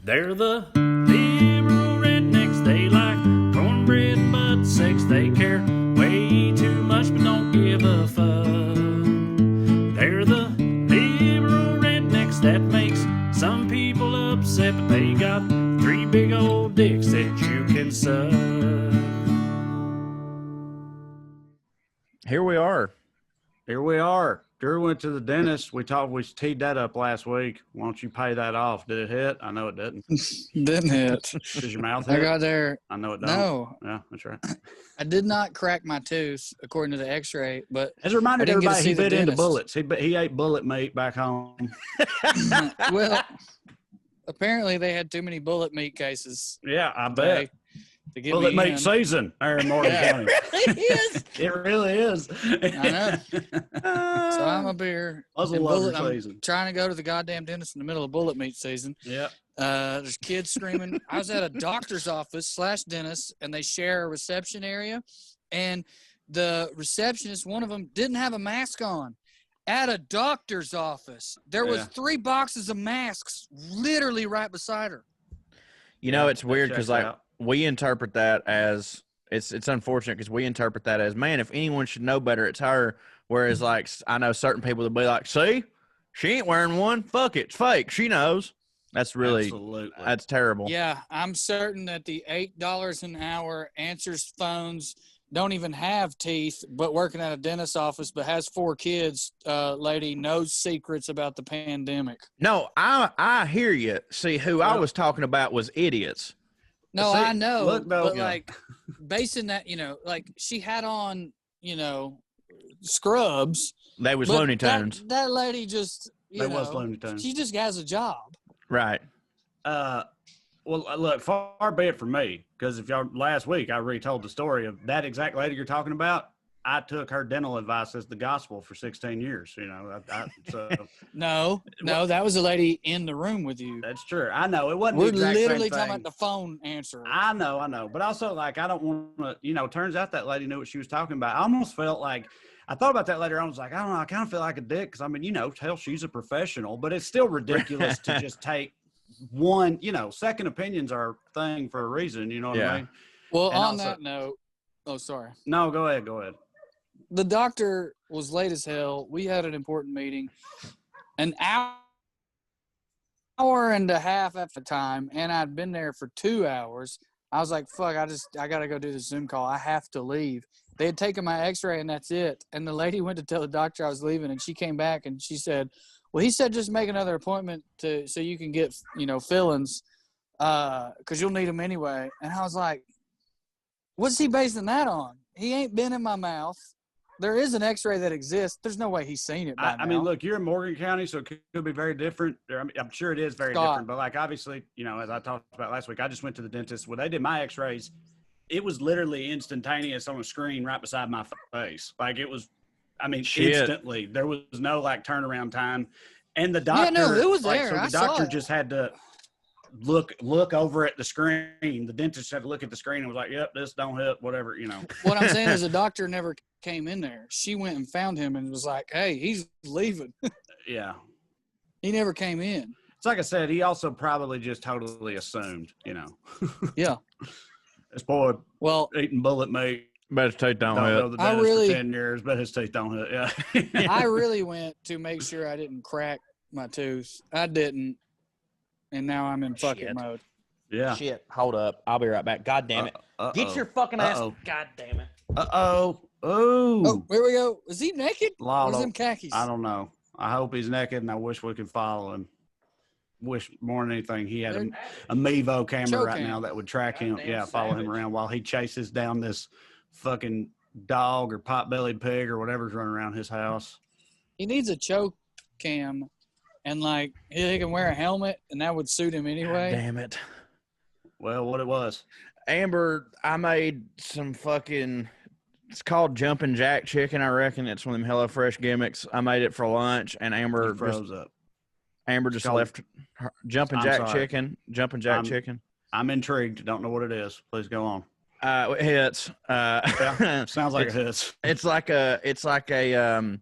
They're the liberal rednecks. They like cornbread and butt sex. They care way too much but don't give a fuck. They're the liberal rednecks that makes some people upset, but they got three big old dicks that you can suck. Here we are. Here we are. Drew went to the dentist. We teed that up last week. Why don't you pay that off? Did it hit? I know it didn't. Didn't hit. Does your mouth hit? I got there. I know it don't. No. Yeah, that's right. I did not crack my tooth according to the x-ray, but As a reminder I to didn't get to everybody, see he the bit into dentist. bullets. He ate bullet meat back home. well, apparently they had too many bullet meat cases. Yeah, I to- bet. To get Bullet me meat in. season there in Morgan County. It is. It really is. I know. So I'm up here. Muzzle in lover bullet- I'm season. trying to go to the goddamn dentist in the middle of bullet meat season. Yeah. There's kids screaming. I was at a doctor's office / dentist, and they share a reception area. And the receptionist, one of them, didn't have a mask on. At a doctor's office, there was 3 boxes of masks literally right beside her. You know, Yeah, it's weird that because checks like out. we interpret that as it's unfortunate because we interpret that as, man, if anyone should know better, it's her. Whereas like I know certain people would be like, see, she ain't wearing one. Fuck it, it's fake. She knows. That's really Absolutely. that's terrible. Yeah, I'm certain that the $8 an hour answers phones, don't even have teeth, but working at a dentist's office, but has 4 kids, lady knows secrets about the pandemic. No, I hear you. See, who I was talking about was idiots. No, See, I know, look, though, but yeah. like basing that, like she had on, scrubs. They was but Looney Tunes. That lady just, They was Looney Tunes. she just has a job. Right. Well, look, far be it from me, because if y'all last week I retold the story of that exact lady you're talking about. I took her dental advice as the gospel for 16 years. So No, that was a lady in the room with you. that's true. I know it wasn't. We're the exact literally same talking thing. about the phone answer. I know, but also like I don't want to. Turns out that lady knew what she was talking about. I almost felt like. I thought about that later on. I was like, I don't know. I kind of feel like a dick because hell, she's a professional, but it's still ridiculous to just take one. Second opinions are a thing for a reason. You know what I mean? Well, And on also- that note, sorry. No, go ahead. The doctor was late as hell. We had an important meeting. An hour and a half at the time, and I'd been there for 2 hours. I was like, fuck, I got to go do the Zoom call. I have to leave. They had taken my x-ray, and that's it. And the lady went to tell the doctor I was leaving, and she came back, and she said, well, he said just make another appointment so you can get, fillings because you'll need them anyway. And I was like, what's he basing that on? He ain't been in my mouth. There is an x-ray that exists. There's no way he's seen it by now. I mean, look, you're in Morgan County, so it could be very different. I'm sure it is very different. But, like, obviously, as I talked about last week, I just went to the dentist. When they did my x-rays, it was literally instantaneous on a screen right beside my face. Like, it was, instantly. There was no, like, turnaround time. And the doctor, it was there. So I the doctor saw it. just had to look over at the screen. The dentist had to look at the screen and was like, yep, this don't hit, whatever, What I'm saying is the doctor never came in there. She went and found him and was like, hey, he's leaving. Yeah. He never came in. It's like I said, he also probably just totally assumed, Yeah. This boy Well, eating bullet meat. But his teeth don't Don't hit. go to the I dentist really- for 10 years, but his teeth don't hit. Yeah. I really went to make sure I didn't crack my tooth. I didn't. And now I'm in fucking Shit. mode. Yeah. Shit. Hold up. I'll be right back. God damn it. Get your fucking ass. God damn it. Oh. Oh, here we go. Is he naked? Or is him khakis? I don't know. I hope he's naked, and I wish we could follow him. Wish more than anything he had a Mevo camera Show right cam. now that would track him. Goddamn Yeah, follow him savage. around while he chases down this fucking dog or pot-bellied pig or whatever's running around his house. He needs a choke cam. And, like, he can wear a helmet, and that would suit him anyway. Damn it. Well, what it was. Amber, I made some fucking it's called Jumpin' Jack Chicken, I reckon. It's one of them HelloFresh gimmicks. I made it for lunch, and Amber He froze up. just called- left her Jumpin' I'm Jack sorry. Chicken. Jumpin' Jack Chicken. I'm intrigued. Don't know what it is. Please go on. It hits. Yeah, sounds like it hits. It's like a it's a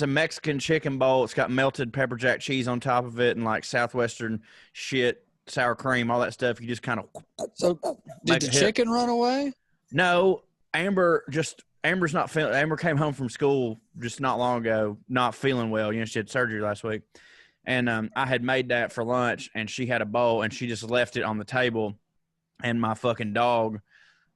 Mexican chicken bowl. It's got melted pepper jack cheese on top of it and like southwestern shit sour cream, all that stuff. You just kind of So Make did the it hit. chicken run away? no. Amber's not feeling. Amber came home from school just not long ago, not feeling well. You know, she had surgery last week, and I had made that for lunch, and she had a bowl, and she just left it on the table, and my fucking dog.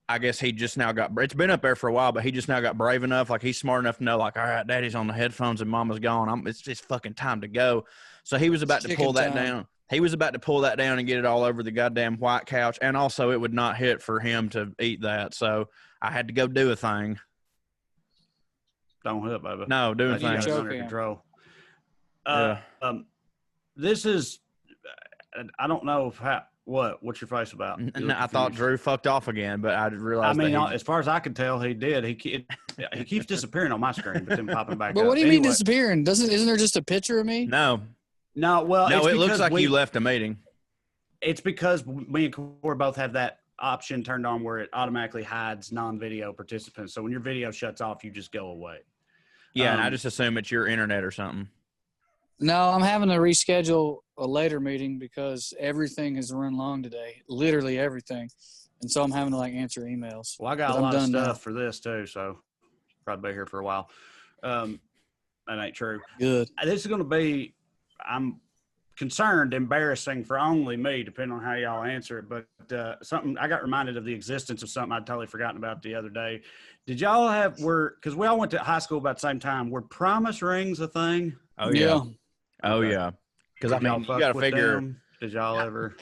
I guess he just now got. It's been up there for a while, but he just now got brave enough. Like he's smart enough to know, like, all right, Daddy's on the headphones and Mama's gone. It's just fucking time to go. So he was about to pull that down. He was about to pull that down and get it all over the goddamn white couch, and also it would not hit for him to eat that. So I had to go do a thing. Don't hit, baby. No, do a You got it thing. under control. Yeah. This is. I don't know if what's your face about? You look I thought confused. Drew fucked off again, but I realized. I mean, that as far as I can tell, he did. He keeps disappearing on my screen, but then popping back. But up. what do you mean Anyway, disappearing? Isn't there just a picture of me? no, Well, no, it's it looks because like you left a meeting. It's because me and Corey both have that option turned on where it automatically hides non-video participants. So when your video shuts off, you just go away. Yeah, and I just assume it's your internet or something. No, I'm having to reschedule a later meeting because everything has run long today. Literally everything. And so I'm having to like answer emails. Well, I got But a I'm lot of done stuff now. for this too, so probably be here for a while. That ain't true. Good. This is going to be, I'm concerned, embarrassing for only me, depending on how y'all answer it. But something, I got reminded of the existence of something I'd totally forgotten about the other day. Did y'all because we all went to high school about the same time. Were promise rings a thing? Oh yeah. Oh Okay. yeah. Because I Did y'all mean, you fuck got to with figure. them? Did y'all ever?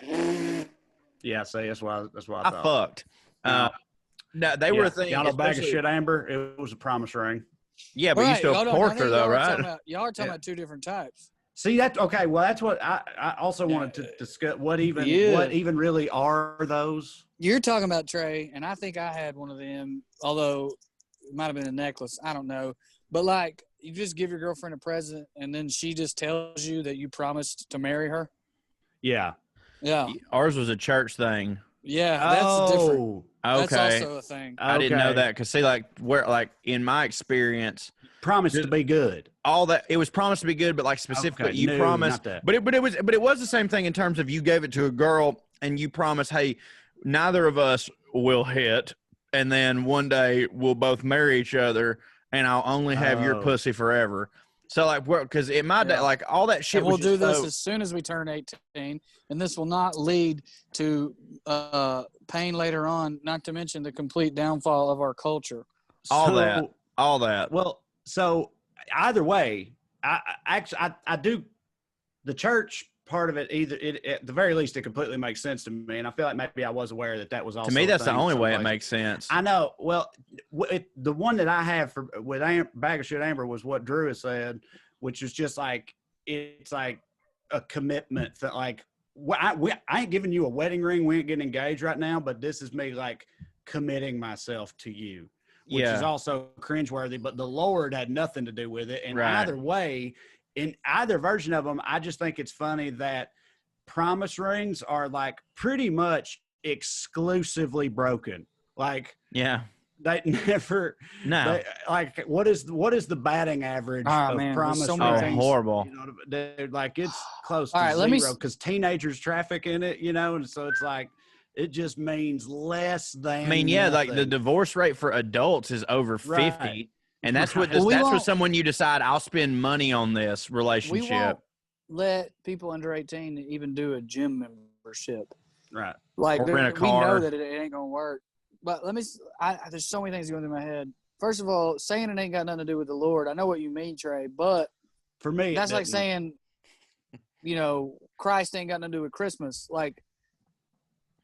Yeah, see, that's why I I thought. fucked. No, they were a thing. Y'all a bag of especially- shit, Amber. It was a promise ring. Yeah, but you still hold on, I porked think her though, y'all are talking right? about- Y'all are talking Yeah. about two different types. See that? Okay, well, that's what I also wanted to discuss. What even really are those? You're talking about Trae, and I think I had one of them, although it might have been a necklace. I don't know. But like, you just give your girlfriend a present, and then she just tells you that you promised to marry her. Yeah. Yeah. Ours was a church thing. Yeah, that's different. Oh, That's Okay. also a thing. I didn't know okay. that because see, like in my experience, Promise to be good. all that it was promised to be good, but like specifically Okay, you no, promised, not that. but it was the same thing in terms of you gave it to a girl and you promised, hey, neither of us will hit, and then one day we'll both marry each other, and I'll only have your Oh. pussy forever. So like, because in my day, Yeah. like all that shit And we'll was do just this so- as soon as we turn 18, and this will not lead to pain later on, not to mention the complete downfall of our culture. all that. Well, so either way, I do the church part of it. At the very least, it completely makes sense to me, and I feel like maybe I was aware that was also To me, a that's the thing only way it someplace. makes sense. I know. Well, the one that I have with Bag of Shit Amber was what Drew has said, which is just like it's like a commitment that like I ain't giving you a wedding ring. We ain't getting engaged right now, but this is me like committing myself to you, which is also cringeworthy. But the Lord had nothing to do with it. And Right. either way, in either version of them, I just think it's funny that promise rings are like pretty much exclusively broken. Like Yeah. they never. No. They, like what is the batting average Ah, of man, there's promise so many Oh, rings? horrible. You know, they're like it's close to All right, let me zero because teenagers traffic in it. You know, and so it's like it just means less than. I mean, yeah, like the nothing. divorce rate for adults is over 50. Right. And that's Right. what this, Well, we that's what won't- someone you decide I'll spend money on this We relationship. won't let people under 18 even do a gym membership. Right. Like, Or rent a we know car. that it ain't going to work. But there's so many things going through my head. First of all, saying it ain't got nothing to do with the Lord. I know what you mean, Trae, but For me, that's like didn't. saying, Christ ain't got nothing to do with Christmas. Like,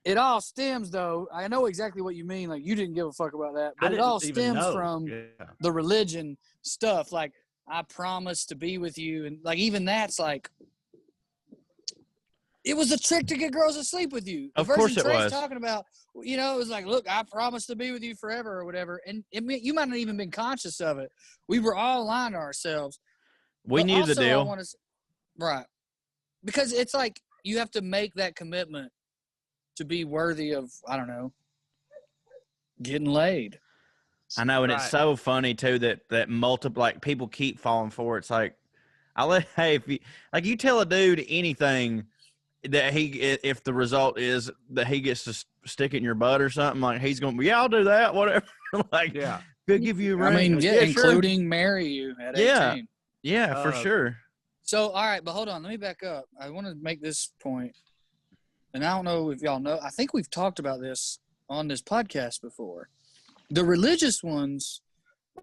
it all stems, though. I know exactly what you mean. Like, you didn't give a fuck about that. I But it didn't all even stems know. from Yeah. the religion stuff. Like, I promise to be with you. And, like, even that's like, it was a trick to get girls to sleep with you. The Of course version it Trae's was. talking about, it was like, look, I promise to be with you forever or whatever. And you might not even been conscious of it. We were all lying to ourselves. We But knew the also, I deal. wanna right. Because it's like you have to make that commitment to be worthy of, I don't know, getting laid. I know, and it's Right. so funny too that multiple like people keep falling for it. It's like if you tell a dude anything, that if the result is that he gets to stick it in your butt or something, like he's going to be, yeah, I'll do that, whatever. Like, Yeah. could give you a ring. I mean, yeah, sure. including marry you at Yeah. 18. Yeah, for sure. So, all right, but hold on. Let me back up. I want to make this point, and I don't know if y'all know. I think we've talked about this on this podcast before. The religious ones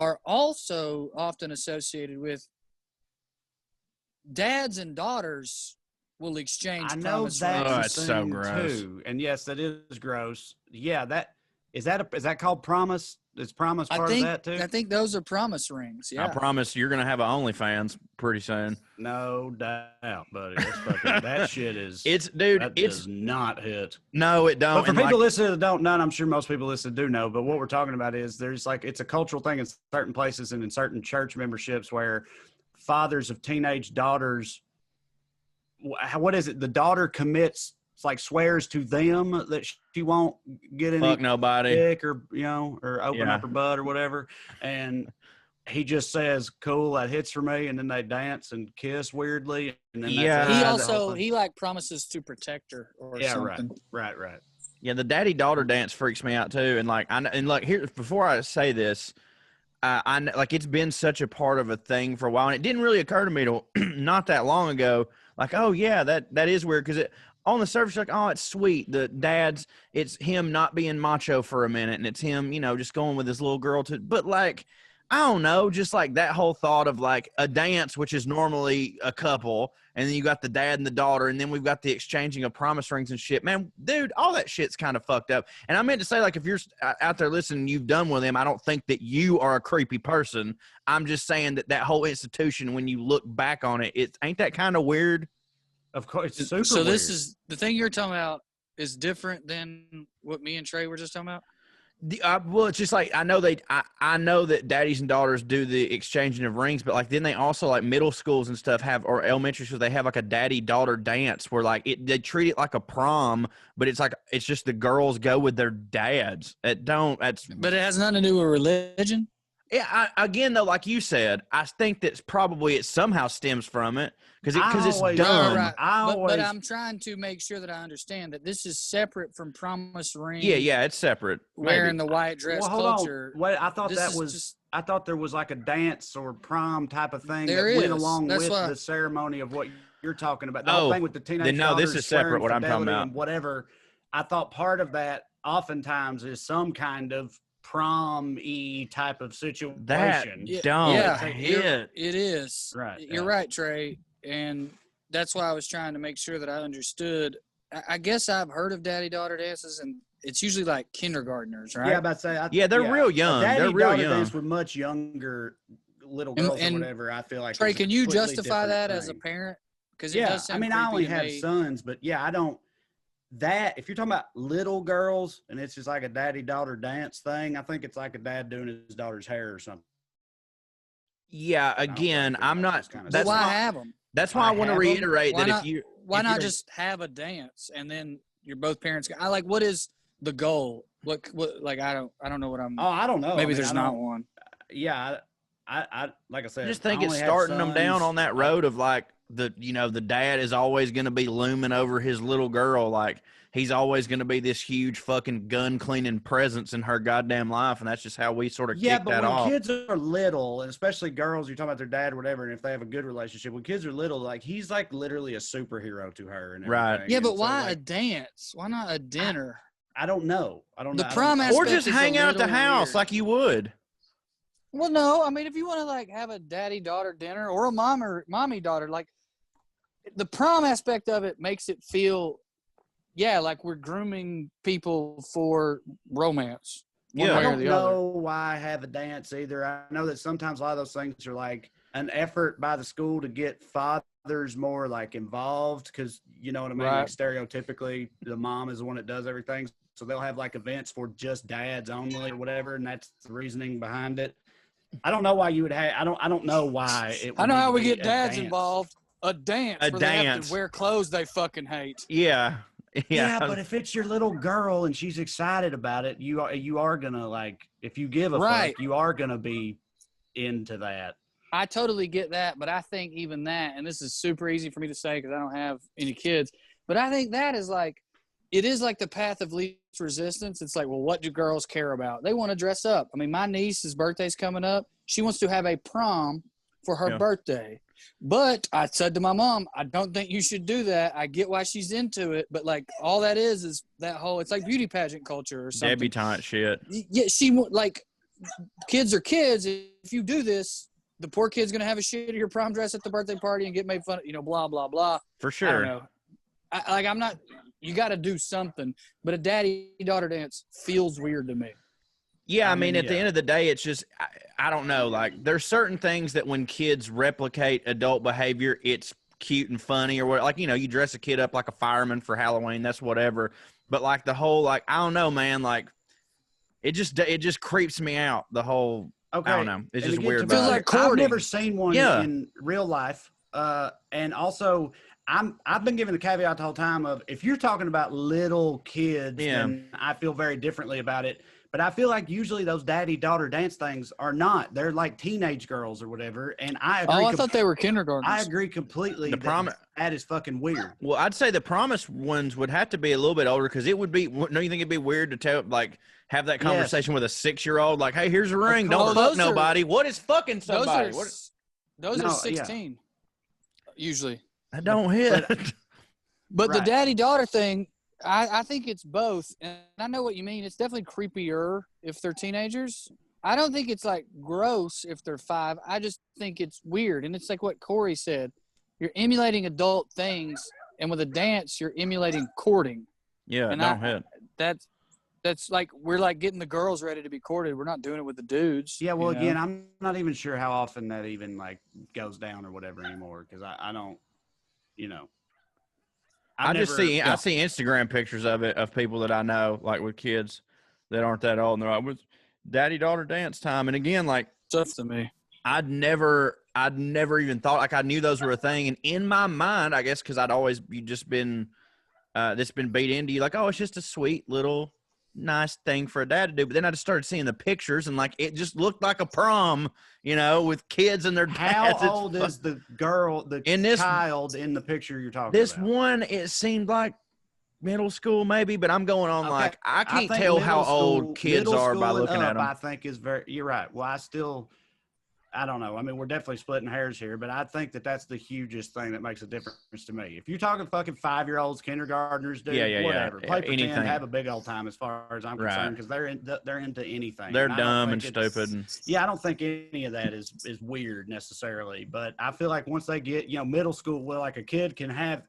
are also often associated with dads and daughters will exchange I know promise that's Oh, a it's so thing gross. too. And yes, that is gross. Yeah, is that called promise? Is promise part of that too? I think those are promise rings. Yeah. I promise you're going to have an OnlyFans pretty soon. No doubt, buddy. That's fucking, that shit is. That does not hit. No, it don't. But for And, people like, listening that don't know, and I'm sure most people listening do know, but what we're talking about is there's like, it's a cultural thing in certain places and in certain church memberships where fathers of teenage daughters, what is it? The daughter commits, it's like swears to them that she won't get any fuck nobody. dick or, or open Yeah. up her butt or whatever. And he just says, cool, that hits for me. And then they dance and kiss weirdly. And then Yeah. He that's the whole also, thing. he like promises to protect her or something. Right. Yeah, the daddy daughter dance freaks me out too. And like, here, before I say this, I like, it's been such a part of a thing for a while, and it didn't really occur to me till not that long ago. Like, oh yeah, that is weird, because on the surface, like, oh, it's sweet. The dad's, it's him not being macho for a minute, and it's him, just going with his little girl but like, I don't know, just like that whole thought of like a dance, which is normally a couple, and then you got the dad and the daughter, and then we've got the exchanging of promise rings and shit. Man, dude, all that shit's kind of fucked up. And I meant to say, like, if you're out there listening, you've done with them, I don't think that you are a creepy person. I'm just saying that whole institution, when you look back on it, ain't that kind of weird? Of course, it's super So weird. this is the thing you're talking about is different than what me and Trae were just talking about. Well, it's just like I know that daddies and daughters do the exchanging of rings, but like then they also, like, middle schools and stuff have, or elementary schools, they have like a daddy daughter dance where like they treat it like a prom, but it's like it's just the girls go with their dads. But it has nothing to do with religion. Yeah, again though, like you said, I think that probably it somehow stems from it because it's dumb. Right. But I'm trying to make sure that I understand that this is separate from promise ring. Yeah, it's separate. Wearing the white dress culture. Wait, I thought I thought there was like a dance or prom type of thing that went along with the ceremony of what you're talking about. The whole thing with the teenage this is separate. What I'm talking about, and whatever. I thought part of that oftentimes is some kind of prom-y type of situation. It is. Right. You're right, Trae. And that's why I was trying to make sure that I understood. I guess I've heard of daddy-daughter dances, and it's usually like kindergartners, right? Yeah, I'm about to say. They're real young. They're real young. Dance with much younger little girls or whatever. I feel like. Trae, can you justify that as a parent? Because it does sound I only have me. sons, but yeah, I don't. That if you're talking about little girls and it's just like a daddy-daughter dance thing, I think it's like a dad doing his daughter's hair or something. Yeah, again, I'm not. That's why have them. That's why I want to reiterate that why not just have a dance and then you're both parents. I like, what is the goal? What like I don't know what I'm. Oh, I don't know. Maybe there's not one. Yeah, I like I said, I just think it's starting them down on that road of like the dad is always going to be looming over his little girl, like he's always going to be this huge fucking gun cleaning presence in her goddamn life, and that's just how we sort of kick that off. When kids are little, and especially girls, you're talking about their dad or whatever, and if they have a good relationship, when kids are little, like he's like literally a superhero to her and everything. Right. Yeah, but and why a dance? Why not a dinner? I don't know. The prom aspect or just hang out at the house weird. like you would. Well, no, I mean, if you want to like have a daddy-daughter dinner or a mom or mommy-daughter, like the prom aspect of it makes it feel, like we're grooming people for romance. Yeah, I don't know why I have a dance either. I know that sometimes a lot of those things are like an effort by the school to get fathers more like involved because, you know what I mean? Right. Like stereotypically, the mom is the one that does everything. So they'll have like events for just dads only or whatever, and that's the reasoning behind it. I don't know why you would have. I don't know why it. I know how we get dads involved. A dance. A where dance. They have to wear clothes they fucking hate. Yeah. Yeah, but if it's your little girl and she's excited about it, you are gonna like. If you give a fuck, you are gonna be into that. I totally get that, but I think even that, and this is super easy for me to say because I don't have any kids, But I think that is like, it is like the path of least resistance. It's like, well, what do girls care about? They want to dress up. I mean, my niece's birthday's coming up. She wants to have a prom for her birthday. But I said to my mom, I don't think you should do that. I get why she's into it. But, like, all that is that whole – it's like beauty pageant culture or something. Debutante shit. Yeah, like, kids are kids. If you do this, the poor kid's going to have a shittier prom dress at the birthday party and get made fun of, blah, blah, blah. For sure. I don't know. I'm not – you got to do something. But a daddy-daughter dance feels weird to me. Yeah, I mean, at the end of the day, it's just I don't know. Like, there's certain things that when kids replicate adult behavior, it's cute and funny, or what. Like, you dress a kid up like a fireman for Halloween, that's whatever. But like the whole, like, I don't know, man. Like, it just creeps me out. The whole, okay. I don't know. It's just weird. Feels like I've never seen one in real life, and also. I've been given the caveat the whole time of if you're talking about little kids, then I feel very differently about it. But I feel like usually those daddy-daughter dance things are not. They're like teenage girls or whatever. And I agree. Oh, I thought they were kindergartners. I agree completely. That is fucking weird. Well, I'd say the promise ones would have to be a little bit older because it would be. Don't you think it'd be weird to have that conversation with a 6-year-old? Like, hey, here's a ring. Don't fuck nobody. What is fucking somebody? Those are 16 usually. I don't hit. But the daddy-daughter thing, I think it's both. And I know what you mean. It's definitely creepier if they're teenagers. I don't think it's, like, gross if they're 5. I just think it's weird. And it's like what Corey said. You're emulating adult things, and with a dance, you're emulating courting. Yeah, and don't hit. That's like we're, like, getting the girls ready to be courted. We're not doing it with the dudes. Yeah, well, again, I'm not even sure how often that even, like, goes down or whatever anymore because I don't – I see Instagram pictures of it of people that I know, like with kids that aren't that old, and they're like, "With daddy-daughter dance time." And again, like, stuff to me, I'd never even thought, like, I knew those were a thing, and in my mind, I guess because I'd always that's been beat into you, like, oh, it's just a sweet little nice thing for a dad to do. But then I just started seeing the pictures, and like it just looked like a prom, with kids and their dads. How old is the girl, child in the picture you're talking about? This one, it seemed like middle school maybe, but I'm going on like I can't tell how old kids are by looking at them. I think is you're right. Well, I don't know. I mean, we're definitely splitting hairs here, but I think that's the hugest thing that makes a difference to me. If you're talking fucking 5-year-olds, kindergartners, dude, whatever, play pretend, have a big old time as far as I'm concerned, because they're into anything. They're dumb and stupid. Yeah, I don't think any of that is weird necessarily, but I feel like once they get middle school, where like a kid can have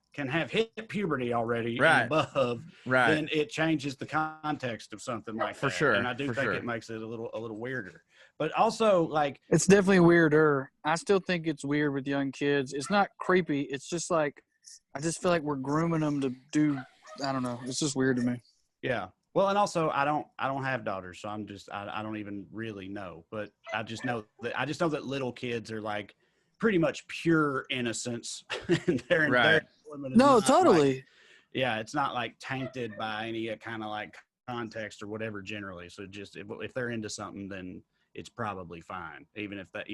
hit puberty already and above, then it changes the context of something like that. For sure, and I do think it makes it a little weirder. But also, like, it's definitely weirder. I still think it's weird with young kids. It's not creepy. It's just like, I just feel like we're grooming them to do. I don't know. It's just weird to me. Yeah. Well, and also, I don't have daughters, so I don't even really know. But I just know that little kids are like pretty much pure innocence. And no, totally. Like, yeah, it's not like tainted by any kind of like context or whatever generally. So just if they're into something, then it's probably fine. Even if that,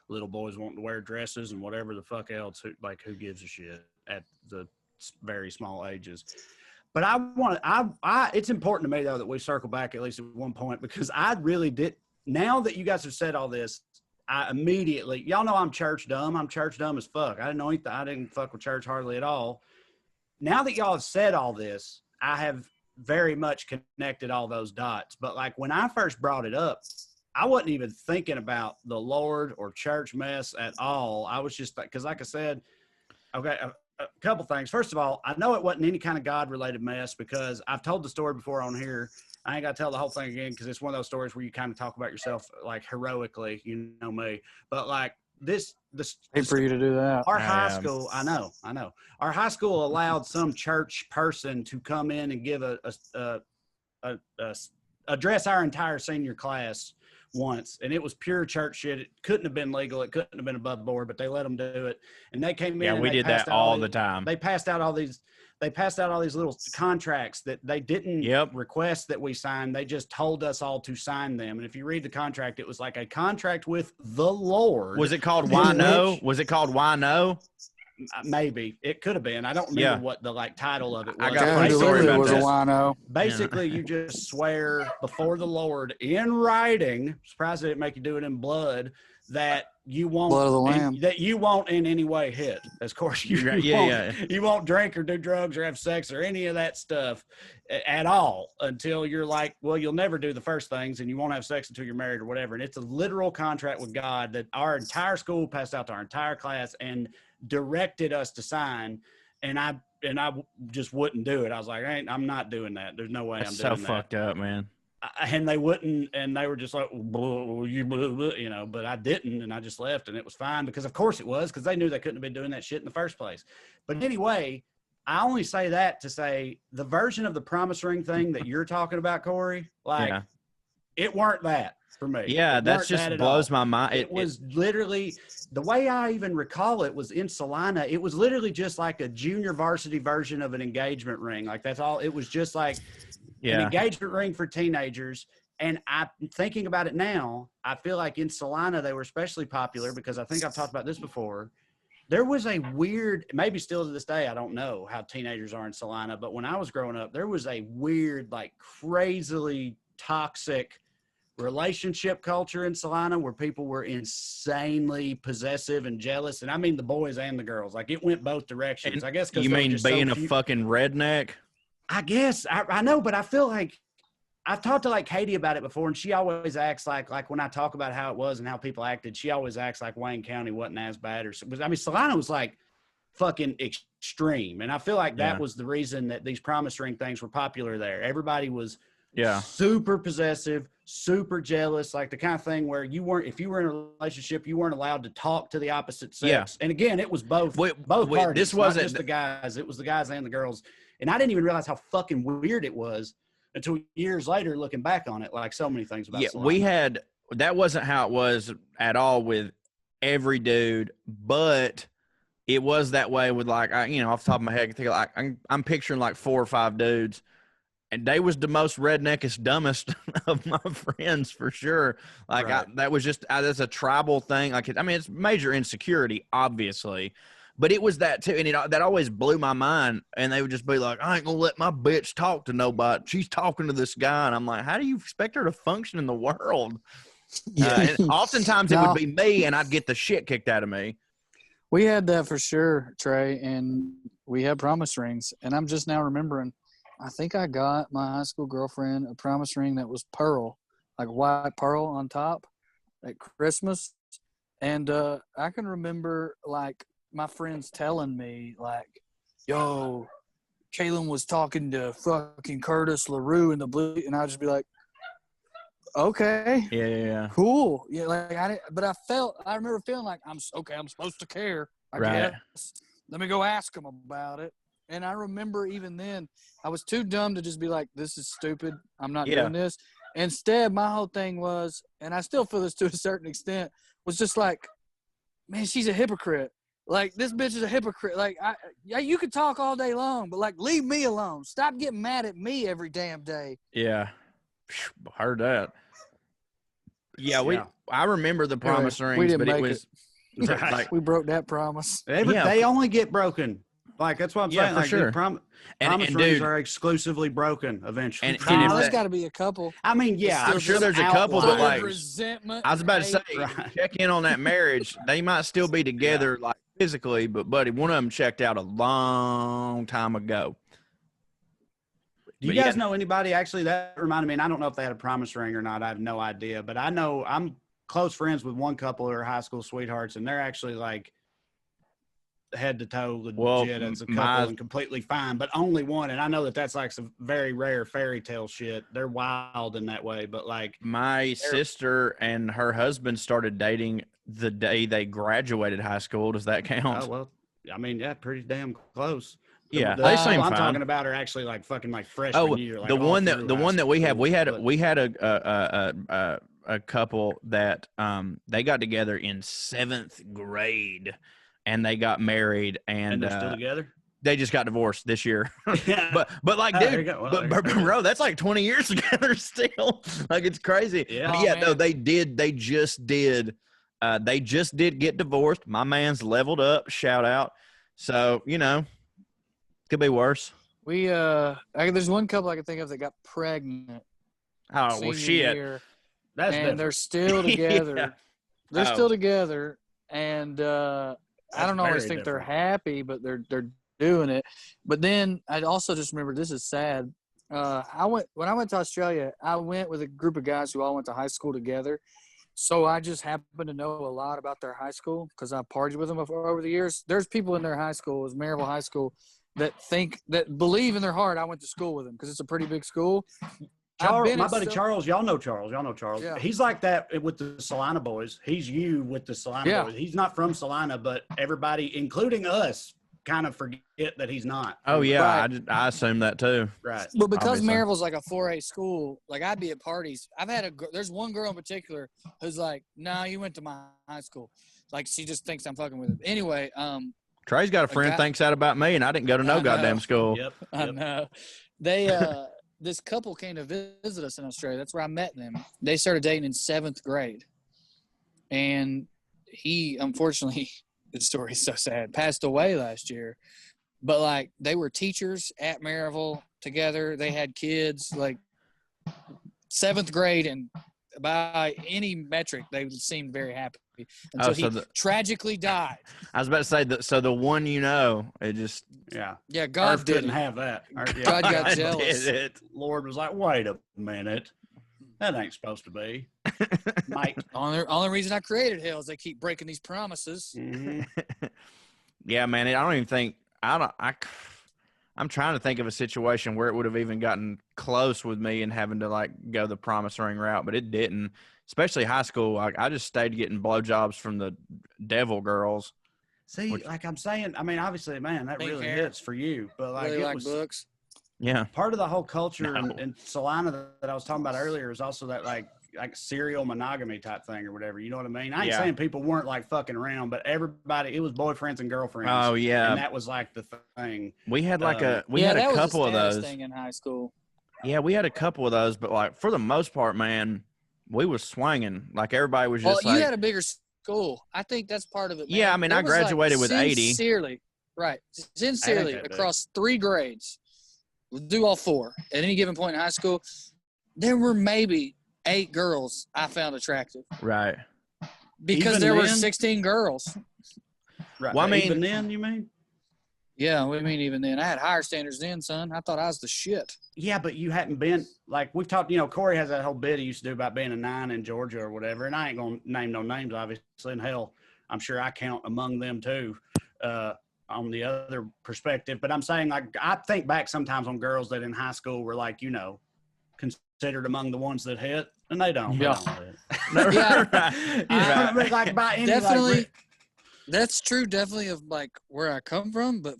little boys want to wear dresses and whatever the fuck else, who gives a shit at the very small ages. But it's important to me though that we circle back at least at one point, because I really did. Now that you guys have said all this, I immediately, y'all know I'm church dumb. I'm church dumb as fuck. I didn't know anything. I didn't fuck with church hardly at all. Now that y'all have said all this, I have very much connected all those dots. But like when I first brought it up, I wasn't even thinking about the Lord or church mess at all. I was just because, like I said, okay, a couple things. First of all, I know it wasn't any kind of God-related mess because I've told the story before on here. I ain't got to tell the whole thing again because it's one of those stories where you kind of talk about yourself like heroically, you know me. But like this hate for you to do that. Our high school, I know. Our high school allowed some church person to come in and give address our entire senior class once, and it was pure church shit. It couldn't have been legal. It couldn't have been above board, but they let them do it. And they came in. Yeah, we did that all the time. They passed out all these little contracts that they didn't request that we sign. They just told us all to sign them. And if you read the contract, it was like a contract with the Lord. Was it called Why No? Was it called Why No? maybe it could have been. I don't remember what the like title of it was. I got a John funny story Delivery about was a this. wino. Basically, you just swear before the Lord in writing. Surprised they didn't make you do it in blood. That you won't, Blood of the lamb. that you won't in any way hit. Of course, you you won't drink or do drugs or have sex or any of that stuff at all until you're like, well, you'll never do the first things, and you won't have sex until you're married or whatever. And it's a literal contract with God that our entire school passed out to our entire class and directed us to sign. And I just wouldn't do it. I was like, I'm not doing that. There's no way I'm doing that. So fucked up, man. And they wouldn't, and they were just like, you know, but I didn't, and I just left, and it was fine because, of course, it was because they knew they couldn't have been doing that shit in the first place. But anyway, I only say that to say the version of the promise ring thing that you're talking about, Corey, like it weren't that for me. Yeah, that just blows my mind. It was literally the way I even recall it was in Salina. It was literally just like a junior varsity version of an engagement ring. Like that's all. It was just like. An engagement ring for teenagers. And I'm thinking about it now, I feel like in Salina, they were especially popular because I think I've talked about this before. There was a weird, maybe still to this day, I don't know how teenagers are in Salina, but when I was growing up, there was a weird, like crazily toxic relationship culture in Salina where people were insanely possessive and jealous. And I mean the boys and the girls, like it went both directions. And I guess. You mean being a fucking redneck? I guess I know, but I feel like I've talked to like Katie about it before, and she always acts like when I talk about how it was and how people acted, she always acts like Wayne County wasn't as bad I mean, Salina was like fucking extreme, and I feel like that was the reason that these promise ring things were popular there. Everybody was super possessive, super jealous, like the kind of thing where if you were in a relationship, you weren't allowed to talk to the opposite sex. And again, it was both parties. This wasn't just the guys; it was the guys and the girls. And I didn't even realize how fucking weird it was until years later, looking back on it, like so many things about Salina. That wasn't how it was at all with every dude, but it was that way with like, off the top of my head, I can think of like, I'm picturing like 4 or 5 dudes, and they was the most redneckest, dumbest of my friends for sure. Like that was just, that's a tribal thing. Like, it's major insecurity, obviously. But it was that too, and that always blew my mind. And they would just be like, "I ain't gonna let my bitch talk to nobody. She's talking to this guy," and I'm like, "How do you expect her to function in the world?" And oftentimes it would be me, and I'd get the shit kicked out of me. We had that for sure, Trae, and we had promise rings. And I'm just now remembering, I think I got my high school girlfriend a promise ring that was pearl, like white pearl on top, at Christmas. And I can remember like my friends telling me like, yo, Kaylin was talking to fucking Curtis LaRue in the blue, and I'd just be like, okay, yeah, cool, yeah. Like I remember feeling like I'm supposed to care. I guess. Let me go ask him about it. And I remember even then, I was too dumb to just be like, this is stupid. I'm not doing this. Instead, my whole thing was, and I still feel this to a certain extent, was just like, man, she's a hypocrite. Like, this bitch is a hypocrite. Like, you could talk all day long, but, like, leave me alone. Stop getting mad at me every damn day. Yeah. Heard that. Yeah, I remember the promise rings, but it was like, we broke that promise. They only get broken. Like, that's what I'm saying. For like, sure. Promise rings dude, are exclusively broken eventually. And there's got to be a couple. I mean, yeah, I'm sure there's a couple that like resentment. I was about to say, check in on that marriage. They might still be together, like physically, but buddy, one of them checked out a long time ago. Do you guys know anybody? Actually, that reminded me, and I don't know if they had a promise ring or not. I have no idea, but I know I'm close friends with one couple who are high school sweethearts, and they're actually like head to toe legit as a couple and completely fine, but only one. And I know that that's like some very rare fairy tale shit. They're wild in that way, but like my sister and her husband started dating the day they graduated high school. Does that count? Oh, well, I mean, yeah, pretty damn close. Yeah, they seem I'm talking about are actually like fucking like freshman year. Like the one that we had a couple that they got together in 7th grade. And they got married, and they're still together. They just got divorced this year. Yeah. but like, dude, bro, that's like 20 years together still. Like, it's crazy. Yeah, no, they just did get divorced. My man's leveled up. Shout out. So, could be worse. There's one couple I can think of that got pregnant. Oh, well, senior shit. year, That's and different. they're still together. Yeah. They're Oh. still together, and I That's don't always very think they're different. happy, but they're doing it. But then I also just remember, this is sad. When I went to Australia, I went with a group of guys who all went to high school together. So I just happen to know a lot about their high school because I partied with them over the years. There's people in their high school, it was Maryville High School, that believe in their heart I went to school with them because it's a pretty big school. Charles, my buddy Charles, y'all know Charles. Yeah. He's like that with the Salina boys. He's you with the Salina boys. He's not from Salina, but everybody, including us, kind of forget that he's not. Oh, yeah. Right. I assume that too. Right. But because Obviously. Maryville's like a 4A school, like I'd be at parties. There's one girl in particular who's like, "No, you went to my high school." Like she just thinks I'm fucking with him. Anyway, Trey's got a friend thinks that about me, and I didn't go to no goddamn school. Yep. I know. They this couple came to visit us in Australia. That's where I met them. They started dating in 7th grade. And he, unfortunately, the story's so sad, passed away last year. But, like, they were teachers at Maryville together. They had kids, like, 7th grade, and by any metric, they seemed very happy until he tragically died. I was about to say that. So the one, it just yeah, God Earth didn't have that. God got jealous. Did it. Lord was like, wait a minute, that ain't supposed to be. Mike, Only reason I created hell is they keep breaking these promises. mm-hmm. Yeah, man. I don't even think I'm trying to think of a situation where it would have even gotten close with me and having to like go the promise ring route, but it didn't. Especially high school, I just stayed getting blowjobs from the devil girls. See, like I'm saying, I mean, obviously, man, that Pink really hair. hits for you. But like, Really it like was books. Yeah, part of the whole culture No. in Salina that I was talking about earlier is also that like serial monogamy type thing or whatever. You know what I mean? I ain't saying people weren't like fucking around, but everybody, it was boyfriends and girlfriends. Oh yeah, and that was like the thing. we had like that a couple was of a status those. thing in high school. Yeah, we had a couple of those, but like for the most part, man, we was swinging. Like everybody was just you had a bigger school. I think that's part of it. Man. Yeah, I mean, I graduated with 80. Sincerely, right? Sincerely, that big. across 3 grades, we'll do all 4 at any given point in high school. There were maybe 8 girls I found attractive right. because Even there were then? 16 girls. Right. Well, I mean- even then, you mean? Yeah, what do you mean even then? I had higher standards then, son. I thought I was the shit. Yeah, but you hadn't been like we've talked. Corey has that whole bit he used to do about being a 9 in Georgia or whatever. And I ain't gonna name no names, obviously. And hell, I'm sure I count among them too. On the other perspective, but I'm saying like I think back sometimes on girls that in high school were like considered among the ones that hit, and they don't. Yeah. They don't hit. Yeah. Right. I mean, like by any Definitely. like, That's true, definitely of like where I come from, but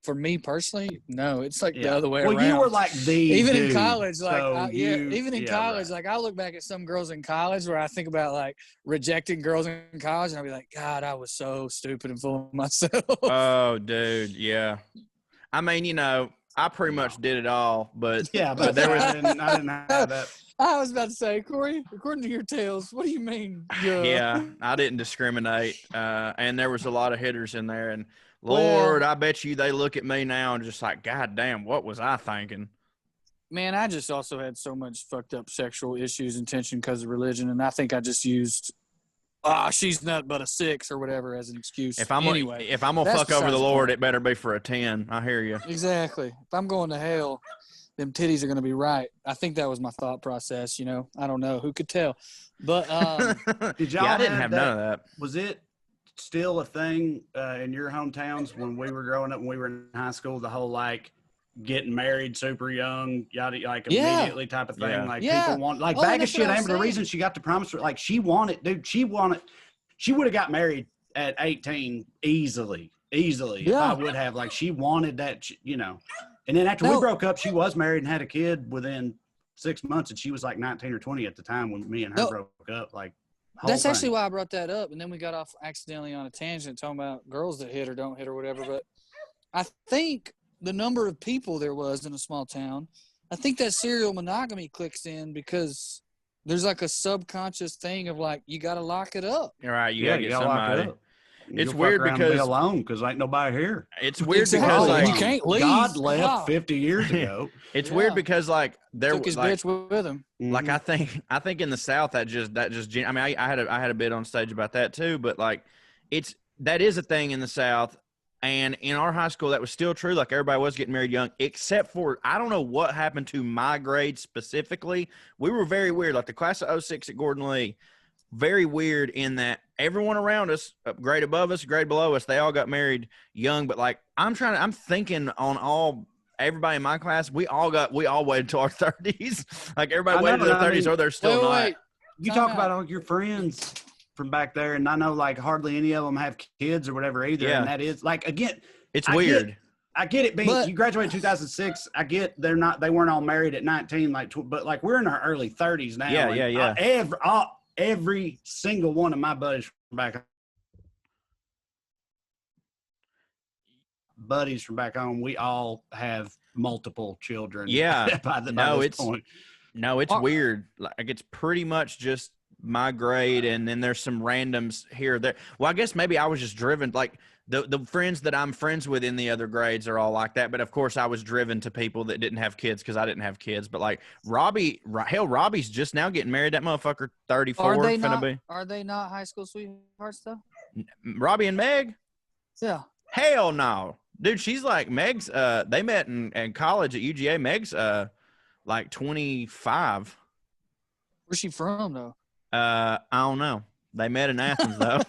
for me personally, no, it's like the other way well, around. you were like the even dude, in college, like so even in college, right. like I look back at some girls in college where I think about like rejecting girls in college, and I'll be like, God, I was so stupid and full of myself. Oh, dude, yeah. I mean, I pretty much did it all, but but there was I didn't have that. I was about to say, Corey, according to your tales, what do you mean? yeah, I didn't discriminate, and there was a lot of hitters in there, and Lord, I bet you they look at me now and just like, God damn, what was I thinking? Man, I just also had so much fucked up sexual issues and tension because of religion, and I think I just used, she's not but a 6 or whatever as an excuse. If I'm gonna fuck over the Lord, it better be for a 10. I hear you. Exactly. If I'm going to hell, them titties are going to be right. I think that was my thought process. I don't know, who could tell, but Did y'all I didn't have none of that. Was it still a thing in your hometowns when we were growing up, when we were in high school, the whole like getting married super young, yada, like immediately type of thing? Yeah. Like Yeah. people want, like Oh, bag of that's shit. what I'm Amber, the saying. reason she got the promise, like she would have got married at 18 easily if Yeah. I would have, like she wanted that, and then after we broke up, she was married and had a kid within 6 months, and she was like 19 or 20 at the time when me and her No. broke up. Like that's actually why I brought that up. And then we got off accidentally on a tangent talking about girls that hit or don't hit or whatever. But I think the number of people there was in a small town, I think that serial monogamy clicks in because there's like a subconscious thing of like, you got to lock it up. All right, you gotta get somebody. It's You'll weird fuck around and be because alone because ain't nobody here. it's weird Exactly. because And like you can't leave. God left Yeah. 50 years ago. it's Yeah. weird because like there Took his like bitch with him. like Mhm. I think in the South that just I mean I had a bit on stage about that too, but like that is a thing in the South. And in our high school, that was still true. Like everybody was getting married young, except for I don't know what happened to my grade specifically. We were very weird. Like the class of 06 at Gordon Lee, very weird in that everyone around us, grade above us, grade below us, they all got married young. But like I'm thinking on everybody in my class, we all waited till our 30s. Like everybody I waited know, till their I 30s, mean, or they're still not. Wait. You Time talk about out. all your friends from back there, and I know like hardly any of them have kids or whatever either. Yeah. And that is like, again, It's I weird. I get it being But- you graduated in 2006. I get they weren't all married at 19, but like we're in our early 30s now. Yeah, and yeah. every single one of my buddies from back home, we all have multiple children. Yeah. by No, this it's point. No, it's Are- weird. Like it's pretty much just my grade, and then there's some randoms here or there. Well, I guess maybe I was just driven. Like the friends that I'm friends with in the other grades are all like that. But of course, I was driven to people that didn't have kids because I didn't have kids. But like Robbie's just now getting married. That motherfucker, 34, Are they finna not? be. Are they not high school sweethearts though? Robbie and Meg? Yeah. Hell no, dude. She's like Meg's. They met in college at UGA. Meg's like 25. Where's she from though? I don't know. They met in Athens, though.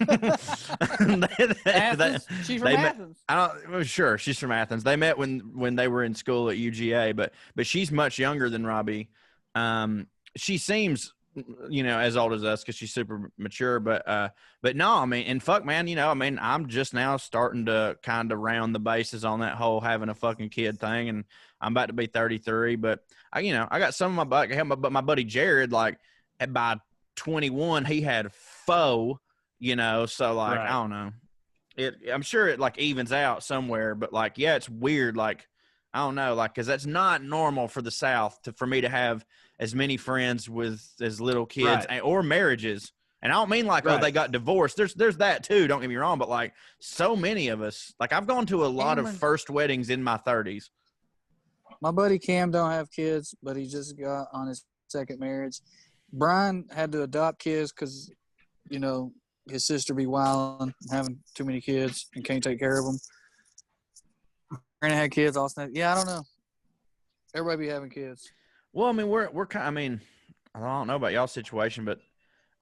Athens. She's from Athens. Well, sure, she's from Athens. They met when they were in school at UGA, but she's much younger than Robbie. She seems, as old as us because she's super mature. But no, I mean, and fuck, man, I mean, I'm just now starting to kind of round the bases on that whole having a fucking kid thing, and I'm about to be 33. But I got some of my buddy Jared, like by 21 he had foe, so like Right. I don't know, I'm sure it like evens out somewhere, but like yeah, it's weird, like I don't know, like because that's not normal for the South for me to have as many friends with as little kids Right. or marriages. And I don't mean like, oh, Right. they got divorced. There's that too, don't get me wrong, but like so many of us, like I've gone to a lot of Cameron- first weddings in my 30s. My buddy Cam don't have kids, but he just got on his second marriage. Brian had to adopt kids because, his sister be wilding, having too many kids, and can't take care of them. Brandon had kids. Austin had, I don't know. Everybody be having kids. Well, I mean, we're kind. I mean, I don't know about y'all's situation, but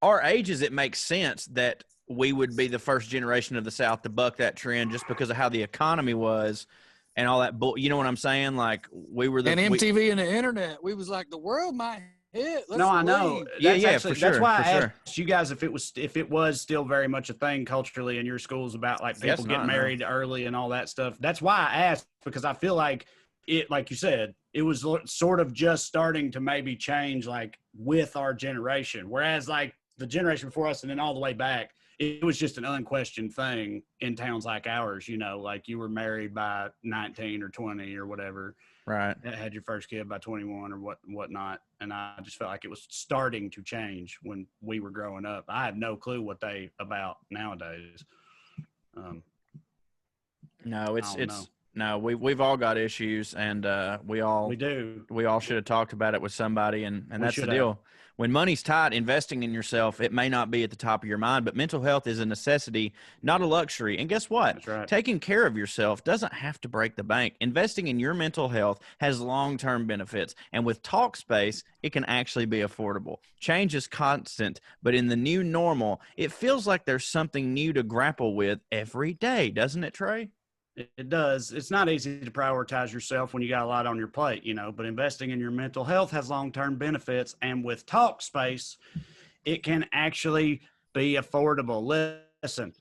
our ages, it makes sense that we would be the first generation of the South to buck that trend, just because of how the economy was and all that. You know what I'm saying? Like we were the And MTV and the internet. We was like, the world might hit. Let's No, I know. leave. Yeah, That's for that's sure, why for I sure. asked you guys if it was still very much a thing culturally in your schools about like Yes, people no, getting no. married early and all that stuff. That's why I asked, because I feel like it, like you said, it was sort of just starting to maybe change like with our generation. Whereas like the generation before us and then all the way back, it was just an unquestioned thing in towns like ours, like you were married by 19 or 20 or whatever. Right. Had your first kid by 21 or whatnot. And I just felt like it was starting to change when we were growing up. I have no clue what they about nowadays. No, I don't know. no. We've all got issues, and we all should have talked about it with somebody, and that's the should deal. have. When money's tight, investing in yourself, it may not be at the top of your mind, but mental health is a necessity, not a luxury. And guess what? That's right. Taking care of yourself doesn't have to break the bank. Investing in your mental health has long-term benefits. And with Talkspace, it can actually be affordable. Change is constant, but in the new normal, it feels like there's something new to grapple with every day, doesn't it, Trae? It does. It's not easy to prioritize yourself when you got a lot on your plate, but investing in your mental health has long-term benefits. And with Talkspace, it can actually be affordable. Listen,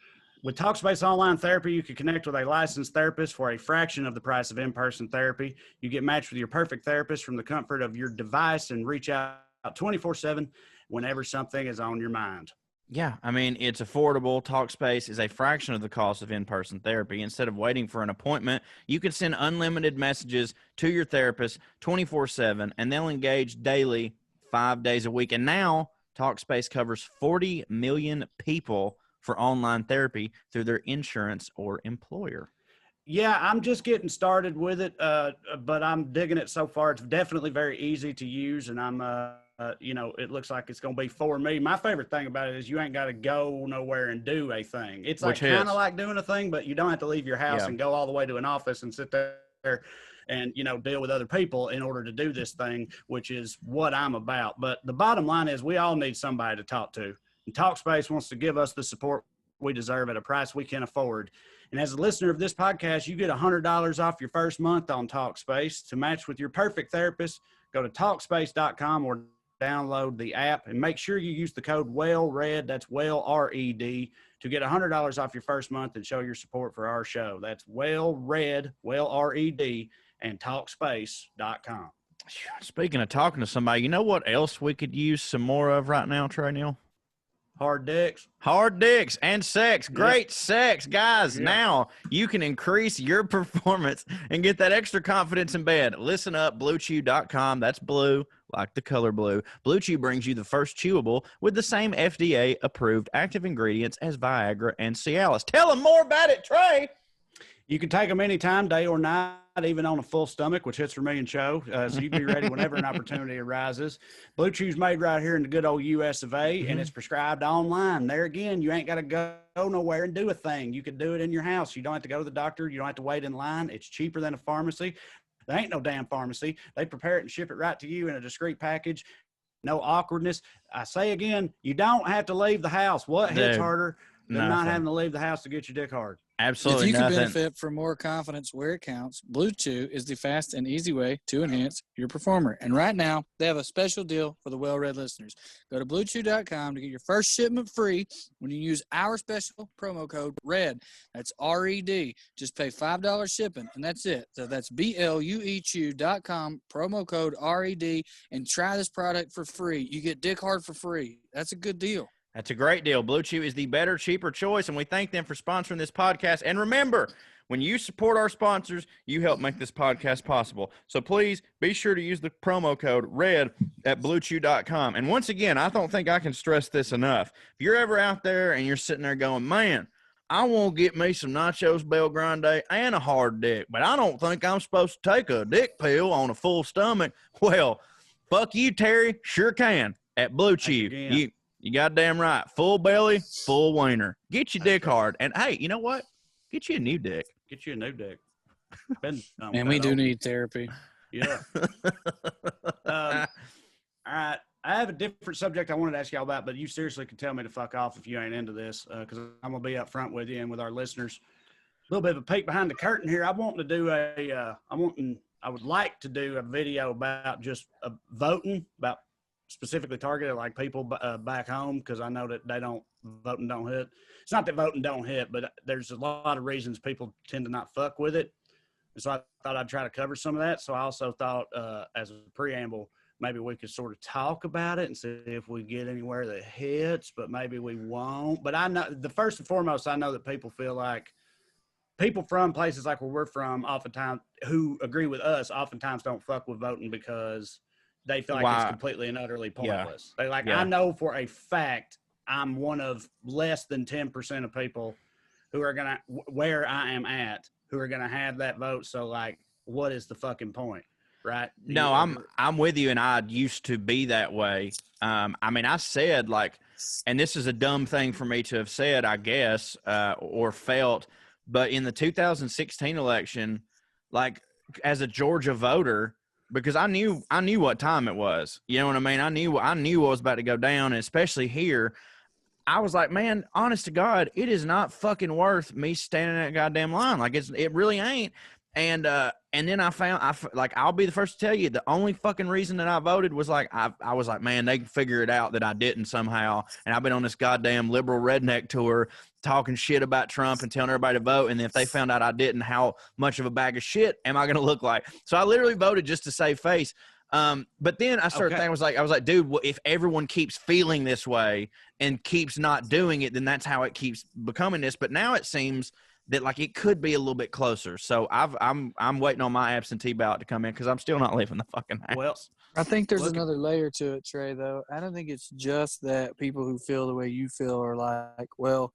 with Talkspace Online Therapy, you can connect with a licensed therapist for a fraction of the price of in-person therapy. You get matched with your perfect therapist from the comfort of your device and reach out 24/7 whenever something is on your mind. Yeah, I mean, it's affordable. Talkspace is a fraction of the cost of in-person therapy. Instead of waiting for an appointment, you can send unlimited messages to your therapist 24/7, and they'll engage daily, 5 days a week. And now, Talkspace covers 40 million people for online therapy through their insurance or employer. Yeah, I'm just getting started with it, but I'm digging it so far. It's definitely very easy to use, and I'm, it looks like it's going to be for me. My favorite thing about it is you ain't got to go nowhere and do a thing. It's like kind of like doing a thing, but you don't have to leave your house and go all the way to an office and sit there and, deal with other people in order to do this thing, which is what I'm about. But the bottom line is we all need somebody to talk to. And Talkspace wants to give us the support we deserve at a price we can afford. And as a listener of this podcast, you get $100 off your first month on Talkspace. To match with your perfect therapist, go to Talkspace.com or download the app and make sure you use the code WellRED, that's WellRED, to get $100 off your first month and show your support for our show. That's WellRED, WellRED, and Talkspace.com. Speaking of talking to somebody, you know what else we could use some more of right now, Trae Neal? Hard dicks. Hard dicks and sex. Great sex. Guys, now you can increase your performance and get that extra confidence in bed. Listen up, BlueChew.com. That's blue, like the color blue. Blue Chew brings you the first chewable with the same FDA-approved active ingredients as Viagra and Cialis. Tell them more about it, Trae. You can take them anytime, day or night, even on a full stomach, which hits for me and Cho. So you can be ready whenever an opportunity arises. Blue Chew's made right here in the good old US of A, and it's prescribed online. There again, you ain't got to go nowhere and do a thing. You can do it in your house. You don't have to go to the doctor. You don't have to wait in line. It's cheaper than a pharmacy. There ain't no damn pharmacy. They prepare it and ship it right to you in a discreet package. No awkwardness. I say again, you don't have to leave the house. What hits harder than not having to leave the house to get your dick hard? Absolutely. If you can benefit from more confidence where it counts, Blue Chew is the fast and easy way to enhance your performer. And right now, they have a special deal for the WellRED listeners. Go to BlueChew.com to get your first shipment free when you use our special promo code RED. That's RED. Just pay $5 shipping, and that's it. So that's BLUEChew.com, promo code RED, and try this product for free. You get dick hard for free. That's a good deal. That's a great deal. Blue Chew is the better, cheaper choice, and we thank them for sponsoring this podcast. And remember, when you support our sponsors, you help make this podcast possible. So please be sure to use the promo code RED at BlueChew.com. And once again, I don't think I can stress this enough. If you're ever out there and you're sitting there going, man, I want to get me some nachos, Bel Grande, and a hard dick, but I don't think I'm supposed to take a dick pill on a full stomach. Well, fuck you, Terry. Sure can at Blue Chew. You goddamn right. Full belly, full wiener. Get your dick hard. And, hey, you know what? Get you a new dick. Get you a new dick. And we do need therapy. Yeah. All right. I have a different subject I wanted to ask y'all about, but you seriously can tell me to fuck off if you ain't into this, because I'm going to be up front with you and with our listeners. A little bit of a peek behind the curtain here. I would like to do a video about just voting, about specifically targeted like people back home, because I know that voting don't hit. It's not that voting don't hit, but there's a lot of reasons people tend to not fuck with it. And so I thought I'd try to cover some of that. So I also thought as a preamble, maybe we could sort of talk about it and see if we get anywhere that hits, but maybe we won't. But I know first and foremost, I know that people feel like people from places like where we're from, oftentimes who agree with us, oftentimes don't fuck with voting because they feel like it's completely and utterly pointless. They I know for a fact I'm one of less than 10% of people who are going to, where I am at, who are going to have that vote. So, what is the fucking point, right? No, I'm with you, and I used to be that way. I said, and this is a dumb thing for me to have said, I guess, or felt, but in the 2016 election, as a Georgia voter, because I knew what time it was. You know what I mean? I knew what was about to go down, and especially here, I was like, man, honest to God, it is not fucking worth me standing in that goddamn line. It really ain't. And then I found, I'll be the first to tell you, the only fucking reason that I voted was I was like, man, they can figure it out that I didn't somehow. And I've been on this goddamn liberal redneck tour talking shit about Trump and telling everybody to vote. And if they found out I didn't, how much of a bag of shit am I going to look like? So I literally voted just to save face. But then I started thinking, I was like, dude, if everyone keeps feeling this way and keeps not doing it, then that's how it keeps becoming this. But now it seems that it could be a little bit closer. So I'm waiting on my absentee ballot to come in because I'm still not leaving the fucking house. Well, I think there's another layer to it, Trae, though. I don't think it's just that people who feel the way you feel are like, well,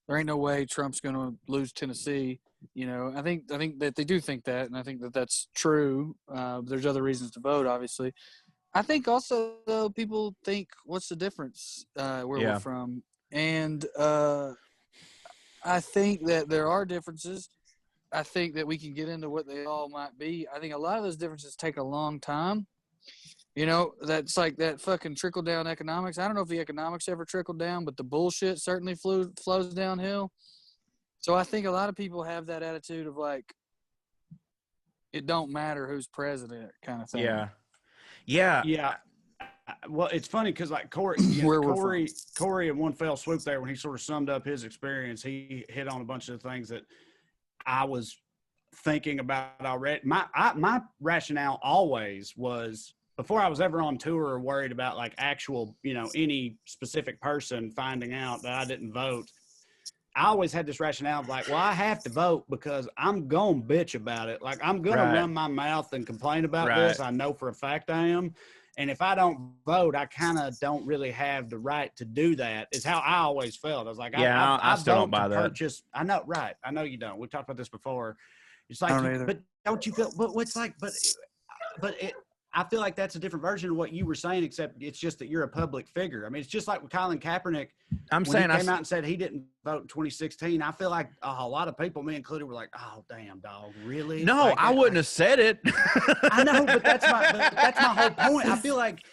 there ain't no way Trump's going to lose Tennessee. I think that they do think that, and I think that that's true. There's other reasons to vote, obviously. I think also though people think, what's the difference where we're from, and I think that there are differences. I think that we can get into what they all might be. I think a lot of those differences take a long time. That's like that fucking trickle down economics. I don't know if the economics ever trickled down, but the bullshit certainly flows downhill. So I think a lot of people have that attitude of like, it don't matter who's president kind of thing. Yeah. Well, it's funny because like Corey in one fell swoop there, when he sort of summed up his experience, he hit on a bunch of things that I was thinking about already. My rationale always was, before I was ever on tour or worried about like actual, any specific person finding out that I didn't vote, I always had this rationale of like, well, I have to vote because I'm going to bitch about it. Like, I'm going to run my mouth and complain about this. I know for a fact I am. And if I don't vote, I kind of don't really have the right to do that, is how I always felt. I was like, I still don't buy that. I know, right. I know you don't. We've talked about this before. It's like, but don't you feel, but what's like, I feel like that's a different version of what you were saying, except it's just that you're a public figure. I mean, it's just like with Colin Kaepernick. When he came out and said he didn't vote in 2016, I feel like a lot of people, me included, were like, "Oh, damn, dog, really?" No, like, I wouldn't have said it. I know, but that's my whole point. I feel like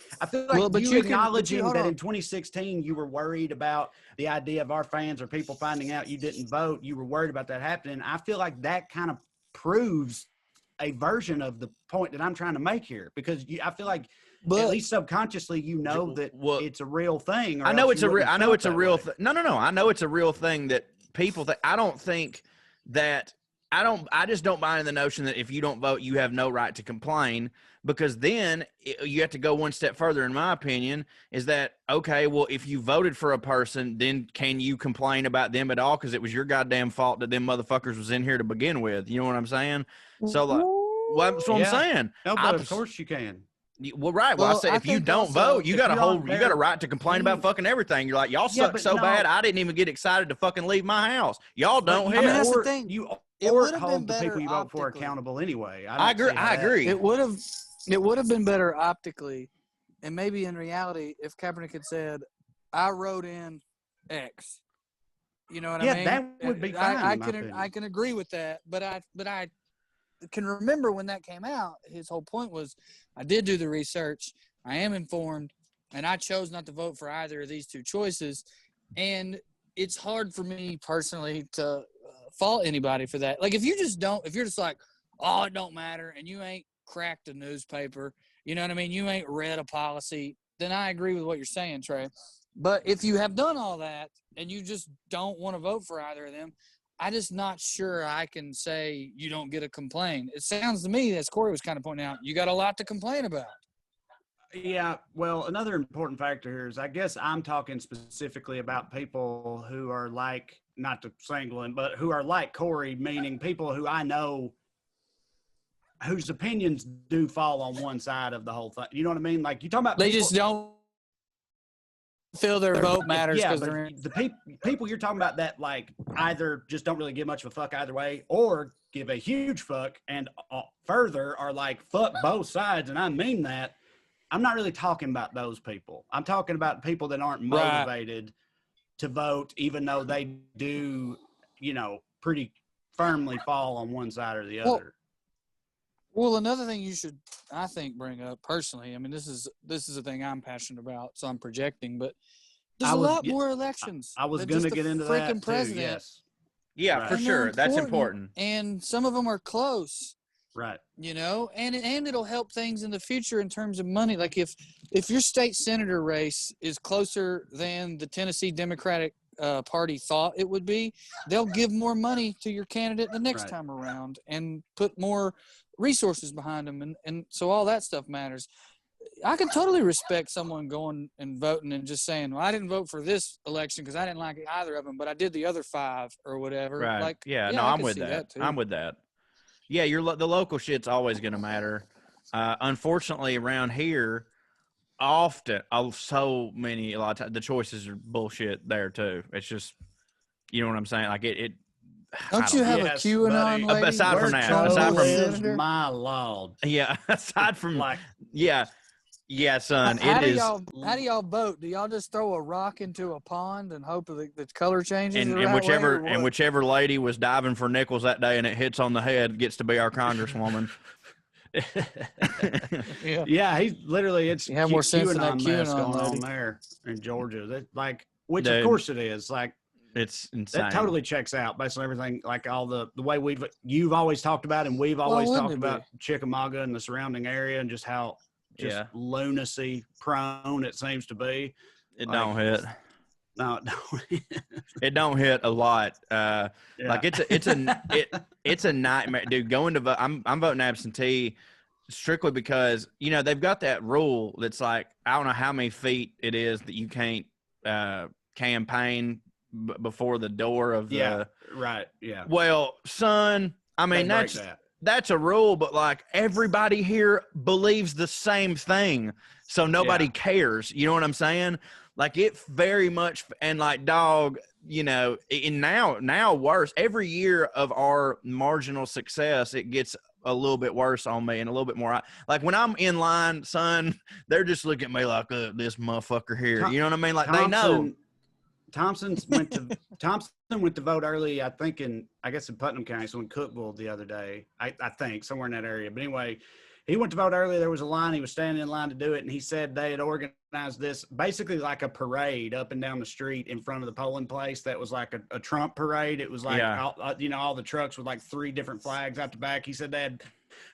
you acknowledging that in 2016 you were worried about the idea of our fans or people finding out you didn't vote. You were worried about that happening. I feel like that kind of proves a version of the point that I'm trying to make here, because I feel like at least subconsciously, that it's a real thing. I know it's a real. I know it's a real thing. No. I know it's a real thing that people think. I don't think that. I just don't buy in the notion that if you don't vote, you have no right to complain, because then you have to go one step further. In my opinion, is that okay? Well, if you voted for a person, then can you complain about them at all? Because it was your goddamn fault that them motherfuckers was in here to begin with. You know what I'm saying? So like, that's what I'm saying. No, but of course you can. Well, right. Well, I say if you don't vote, you got a right to complain about fucking everything. You're like, y'all suck so bad, I didn't even get excited to fucking leave my house. Y'all don't. I mean, that's the thing. It would have been better the people you vote for accountable anyway. I agree. It would have been better optically, and maybe in reality, if Kaepernick had said, "I wrote in X," you know what I mean? Yeah, that would be fine. I can agree with that, but I can remember when that came out. His whole point was, I did do the research, I am informed, and I chose not to vote for either of these two choices. And it's hard for me personally to fault anybody for that. Like, if you're just like, oh, it don't matter, and you ain't cracked a newspaper, you know what I mean? You ain't read a policy, then I agree with what you're saying, Trae. But if you have done all that and you just don't want to vote for either of them, I'm just not sure I can say you don't get a complaint. It sounds to me, as Corey was kind of pointing out, you got a lot to complain about. Yeah, well, another important factor here is, I guess I'm talking specifically about people who are like, not to single him, but who are like Corey, meaning people who I know whose opinions do fall on one side of the whole thing. You know what I mean? Like, you talking about they just don't feel their vote matters. Yeah, but the people you're talking about that like either just don't really give much of a fuck either way, or give a huge fuck and further are like, fuck both sides, and I mean that. I'm not really talking about those people. I'm talking about people that aren't motivated to vote, even though they do, pretty firmly fall on one side or the other. Well, another thing you should, I think, bring up personally, I mean, this is a thing I'm passionate about, so I'm projecting, but there's a lot more elections. I was going to get into that too, yes. Yeah, right. For sure. That's important. And some of them are close. Right. And it'll help things in the future in terms of money. Like if your state senator race is closer than the Tennessee Democratic Party thought it would be, they'll give more money to your candidate the next time around and put more resources behind them. And so all that stuff matters. I can totally respect someone going and voting and just saying, well, I didn't vote for this election because I didn't like either of them, but I did the other 5 or whatever. Right. Like, I'm with that. I'm with that. Yeah, the local shit's always going to matter. Unfortunately, around here, often, a lot of times, the choices are bullshit there too. It's just, You know what I'm saying? Like it Don't you have Yes, a QAnon buddy. lady? Aside from Where that, Trae aside from- lives, Senator? my lord. yeah, aside from Like, yeah, son, How it do is. y'all vote? Do y'all just throw a rock into a pond and hope that the color changes the And right way, or what? whichever lady was diving for nickels that day and it hits on the head gets to be our congresswoman. yeah, he's literally it's You have more sense than that QAnon mess QAnon going on lady. there in Georgia. That like, which Dude. of course it is. Like It's insane. that totally checks out based on everything. Like all the way you've always talked about and we've always wouldn't talked it about Chickamauga and the surrounding area and just how lunacy prone it seems to be. It like, don't hit. No, it don't. It don't hit a lot. Like it's a nightmare, dude. Going to vote, I'm voting absentee strictly because they've got that rule that's like I don't know how many feet it is that you can't campaign before the door of the right. Yeah. Well, son, I mean that's a rule, but like everybody here believes the same thing, so nobody cares. You know what I'm saying? Like it very much, and like dog, and now worse. Every year of our marginal success, it gets a little bit worse on me and a little bit more. Like when I'm in line, son, they're just looking at me like this motherfucker here. You know what I mean? Like they know. Thompson went to vote early, I think I guess in Putnam County, so in Cookville the other day, I think somewhere in that area. But anyway, he went to vote early. There was a line. He was standing in line to do it, and he said they had organized this basically like a parade up and down the street in front of the polling place. That was like a Trump parade. It was like all the trucks with like 3 different flags out the back. He said they had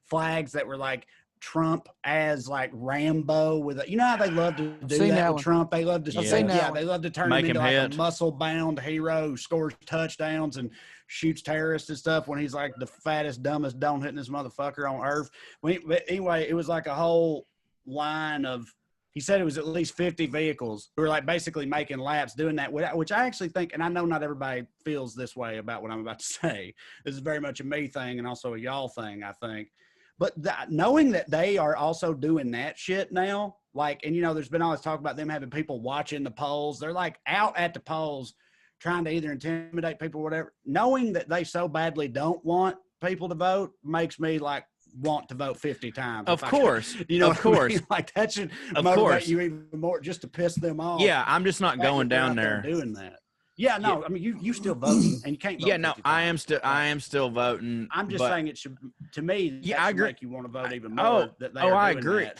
flags that were like Trump as like Rambo with how they love to do that with Trump. They love to they love to turn him into like a muscle bound hero who scores touchdowns and shoots terrorists and stuff when he's like the fattest, dumbest, don't hitting this motherfucker on earth. But anyway, it was like a whole line of, he said it was at least 50 vehicles who were like basically making laps doing that, which I actually think, and I know not everybody feels this way about what I'm about to say. This is very much a me thing and also a y'all thing, I think. But knowing that they are also doing that shit now, like, and there's been all this talk about them having people watching the polls. They're like out at the polls trying to either intimidate people or whatever. Knowing that they so badly don't want people to vote makes me like want to vote 50 times. Of course. Of course. I mean? Like that should motivate you even more just to piss them off. Yeah, I'm just not going down there doing that. Yeah, no, I mean you still voting and you can't vote. Yeah, no, I am still voting. I'm just saying it should, to me, I agree. Make you want to vote even more. I agree.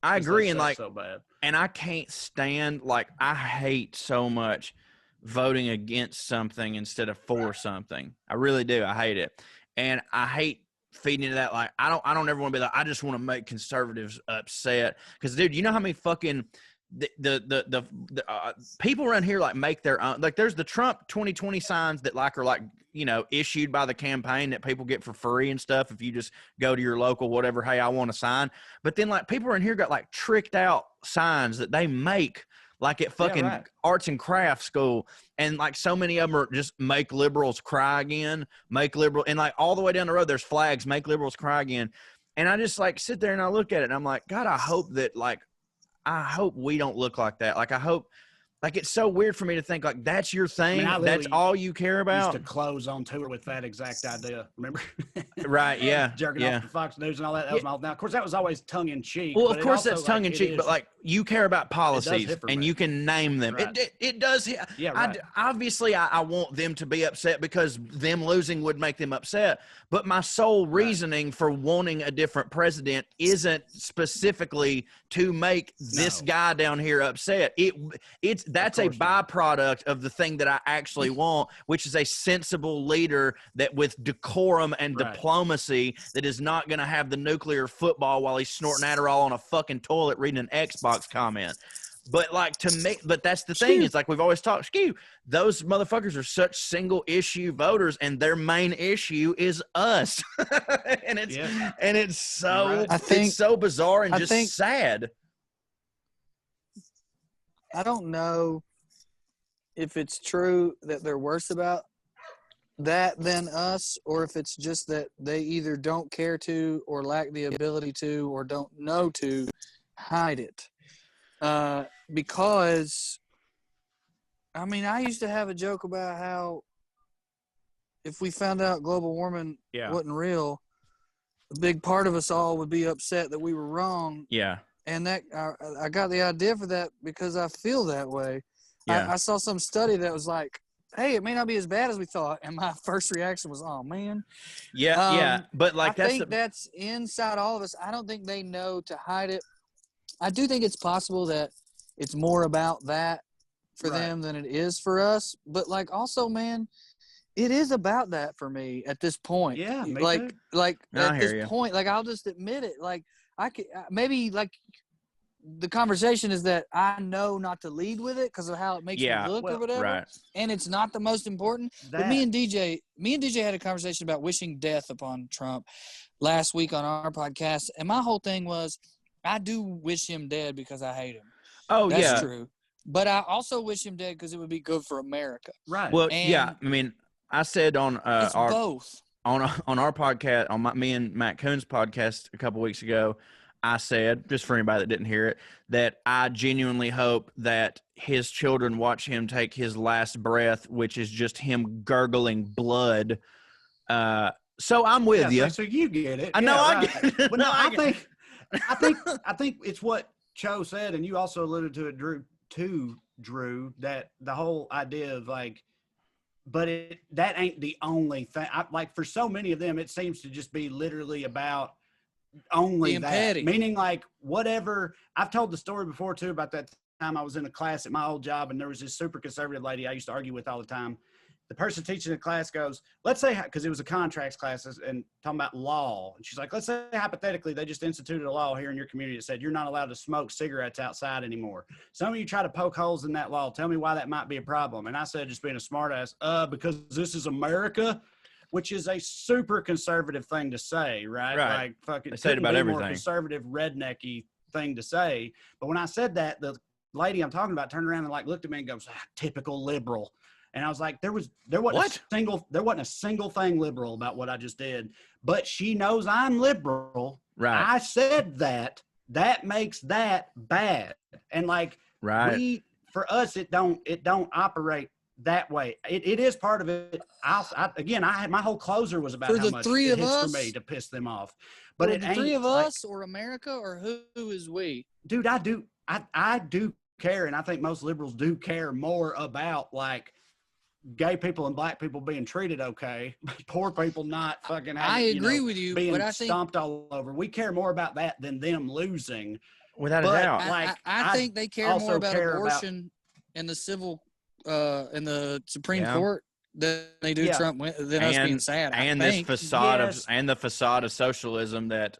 I agree, and like so bad. And I can't stand, like, I hate so much voting against something instead of for something. I really do. I hate it. And I hate feeding into that. Like, I don't ever want to be like, I just want to make conservatives upset. Because, dude, you know how many fucking the people around here like make their own, like there's the Trump 2020 signs that like are like, issued by the campaign that people get for free and stuff. If you just go to your local, whatever, hey, I want a sign. But then like people around here got like tricked out signs that they make like at fucking arts and crafts school. And like so many of them are just make liberals cry again, and like all the way down the road, there's flags, make liberals cry again. And I just like sit there and I look at it and I'm like, God, I hope we don't look like that. Like, I hope, like, it's so weird for me to think like that's your thing. I mean, that's all you care about. Used to close on tour with that exact idea. Remember? Right. Yeah. Jerking off the Fox News and all that. That was my, now, of course, that was always tongue in cheek. Well, of course, that's tongue in cheek, but like you care about policies and you can name them. Right. It does. Yeah. Right. Obviously, I want them to be upset because them losing would make them upset. But my sole reasoning for wanting a different president isn't specifically to make this guy down here upset. That's a byproduct of the thing that I actually want, which is a sensible leader that with decorum and diplomacy that is not going to have the nuclear football while he's snorting Adderall on a fucking toilet reading an Xbox comment. But like but that's the thing is like we've always talked, those motherfuckers are such single issue voters and their main issue is us. and it's so it's so bizarre and just sad. I don't know if it's true that they're worse about that than us, or if it's just that they either don't care to or lack the ability to or don't know to hide it. Because, I mean, I used to have a joke about how if we found out global warming Yeah. wasn't real, a big part of us all would be upset that we were wrong. Yeah. And that I got the idea for that because I feel that way. Yeah. I saw some study that was like, hey, it may not be as bad as we thought. And my first reaction was, oh, man. Yeah. But like I think that's inside all of us. I don't think they know to hide it. I do think it's possible that it's more about that for them than it is for us. But like also, man, it is about that for me at this point. Yeah, me like too. like I at hear this you. point, like I'll just admit it. Like I could maybe like the conversation is that I know not to lead with it because of how it makes me look or whatever. Right. And it's not the most important. But me and DJ had a conversation about wishing death upon Trump last week on our podcast. And my whole thing was, I do wish him dead because I hate him. Oh, That's true. But I also wish him dead because it would be good for America. Right. Well, And yeah. I mean, I said on it's both. on our podcast, me and Matt Coon's podcast a couple weeks ago, I said, just for anybody that didn't hear it, that I genuinely hope that his children watch him take his last breath, which is just him gurgling blood. So I'm with you. So you get it. I know I right. get it. But no, I think it's what Cho said, and you also alluded to it, Drew, that the whole idea of like, but that ain't the only thing. Like for so many of them, it seems to just be literally about only being that. petty. Meaning like whatever. I've told the story before too about that time I was in a class at my old job, and there was this super conservative lady I used to argue with all the time. The person teaching the class goes, let's say, because it was a contracts class and talking about law. And she's like, let's say hypothetically, they just instituted a law here in your community that said you're not allowed to smoke cigarettes outside anymore. Some of you try to poke holes in that law. Tell me why that might be a problem. And I said, just being a smart ass, because this is America, which is a super conservative thing to say, right? Like fucking, they say it about everything. More conservative, rednecky thing to say. But when I said that, the lady I'm talking about turned around and like looked at me and goes, typical liberal. And I was like, there wasn't a single thing liberal about what I just did, but she knows I'm liberal. Right. I said that makes that bad. And like, for us, it don't operate that way. It is part of it. I had my whole closer was about for how the much three it of hits us, for me to piss them off. But it the ain't three of like, us or America or who is we? Dude, I do care. And I think most liberals do care more about like gay people and black people being treated okay, poor people not fucking having, I agree with you, being but I think stomped all over. We care more about that than them losing. Without a doubt. I think they care more about abortion and the civil in the Supreme Court than they do Trump than us being sad. And this facade the facade of socialism that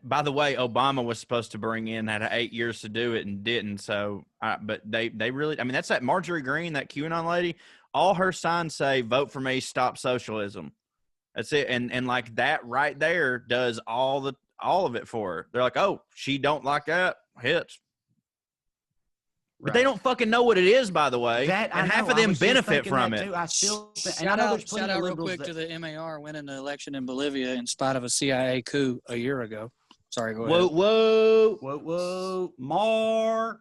by the way, Obama was supposed to bring in, had 8 years to do it and didn't. So, but they really, I mean, that's that Marjorie Greene, that QAnon lady. All her signs say, "Vote for me, stop socialism." That's it. And like that right there does all of it for her. They're like, oh, she don't like that, hits. But they don't fucking know what it is, by the way. And half of them benefit from it. I still shout out real quick to the MAR winning the election in Bolivia in spite of a CIA coup a year ago. Sorry, go ahead. Whoa, Mar.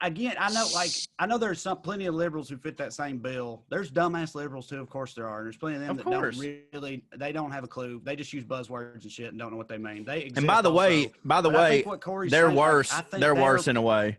Again, I know there's plenty of liberals who fit that same bill. There's dumbass liberals too, of course there are. And there's plenty of them that don't don't have a clue. They just use buzzwords and shit and don't know what they mean. They exist. And by the way, they're worse. They're worse in a way.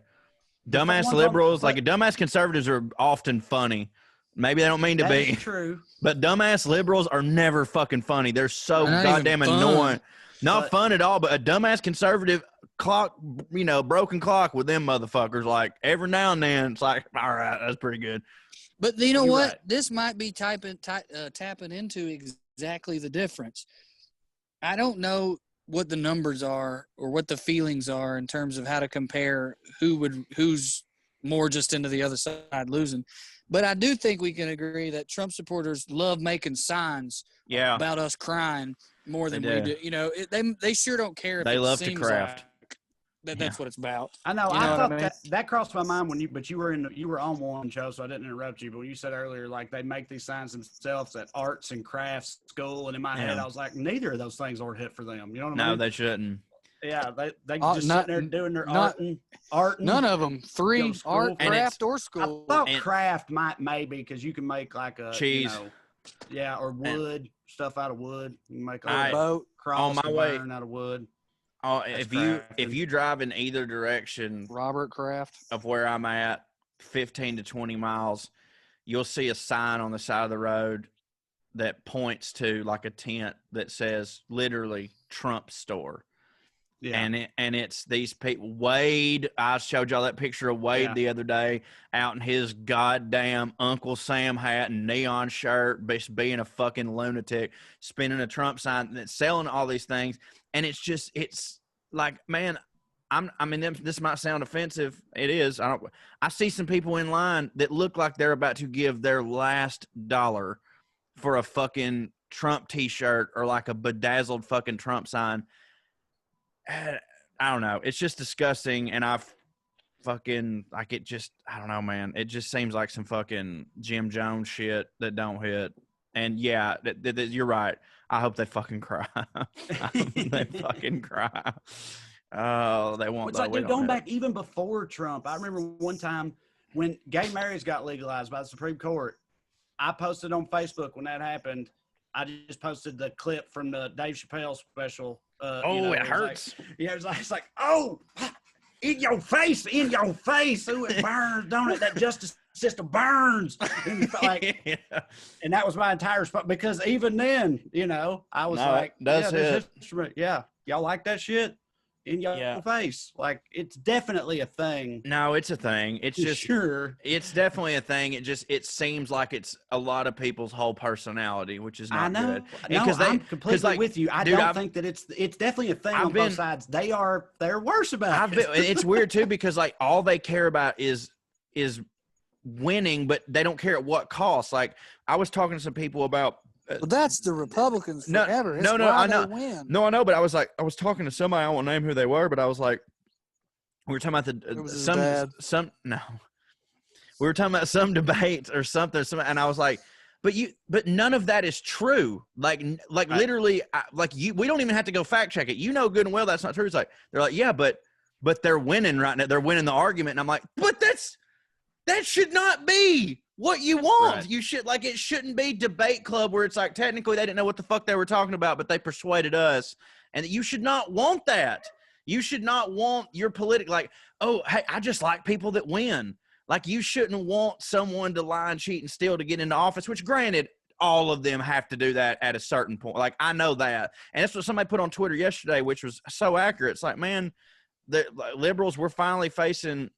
Dumbass liberals, like dumbass conservatives, are often funny. Maybe they don't mean to be. True. But dumbass liberals are never fucking funny. They're so goddamn annoying. Not fun at all, but a dumbass conservative broken clock with them motherfuckers. Like every now and then, it's like, all right, that's pretty good. But you know what? Right. This might be tapping into exactly the difference. I don't know what the numbers are or what the feelings are in terms of how to compare who's more just into the other side losing. But I do think we can agree that Trump supporters love making signs about us crying more than we do. You know, they sure don't care if they love seems to craft. That's what it's about. I know. I thought that crossed my mind when you were on one show, so I didn't interrupt you. But when you said earlier, like they make these signs themselves at arts and crafts school, and in my head, I was like, neither of those things are hit for them. You know what I mean? No, they shouldn't. Yeah, they Oh, just not- sitting there doing their not- art. None of them. Go Three to school art, for it. craft, or I school. thought And- craft might maybe because you can make like a Cheese. you know, yeah, or wood stuff out of wood. You can make Or a a boat. cross on my to way- burn out of wood. Oh, That's if crafting. you drive in either direction Robert Kraft. of where I'm at, 15 to 20 miles, you'll see a sign on the side of the road that points to like a tent that says literally Trump store. Yeah, And it's these people. Wade, I showed y'all that picture of Wade Yeah. the other day out in his goddamn Uncle Sam hat and neon shirt, just being a fucking lunatic, spinning a Trump sign that's selling all these things. And it's like, man, this might sound offensive. It is. I see some people in line that look like they're about to give their last dollar for a fucking Trump t-shirt or like a bedazzled fucking Trump sign. I don't know. It's just disgusting. And I've fucking like it just, I don't know, man. It just seems like some fucking Jim Jones shit that don't hit. And yeah, you're right. I hope they fucking cry. I hope they fucking cry. Oh, they won't. it's like, dude, going back even before Trump. I remember one time when gay marriage got legalized by the Supreme Court. I posted on Facebook when that happened. I just posted the clip from the Dave Chappelle special. It hurts. It's like, oh, in your face. Ooh, it burns, don't it? That justice system burns. And, Yeah. and that was my entire response because even then, I was No, like, it does hit. y'all like that shit in your Yeah. face. Like, it's definitely a thing. No, it's a thing. It's just sure. It's definitely a thing. It seems like it's a lot of people's whole personality, which is not I know. good. No, Because I'm completely like, with you. I dude, don't think that it's definitely a thing I've on been- both sides. They're worse about it. It's weird too because like all they care about is winning, but they don't care at what cost. Like I was talking to some people about. Well, that's the Republicans No, forever. It's no, why I they know. win. No, I know, but I was talking to somebody. I won't name who they were, but I was like, we were talking about It was his dad. we were talking about some debate or something, and I was like, but none of that is true. Like Right. literally, we don't even have to go fact check it. You know good and well that's not true. It's like they're like, yeah, but they're winning right now. They're winning the argument, and I'm like, but that should not be what you want. Right. You should it shouldn't be debate club where it's like technically they didn't know what the fuck they were talking about, but they persuaded us, and you should not want that. You should not want your political oh, hey, I just like people that win. Like you shouldn't want someone to lie and cheat and steal to get into office, which granted, all of them have to do that at a certain point. Like I know that. And that's what somebody put on Twitter yesterday, which was so accurate. It's like, man, the liberals, we're finally facing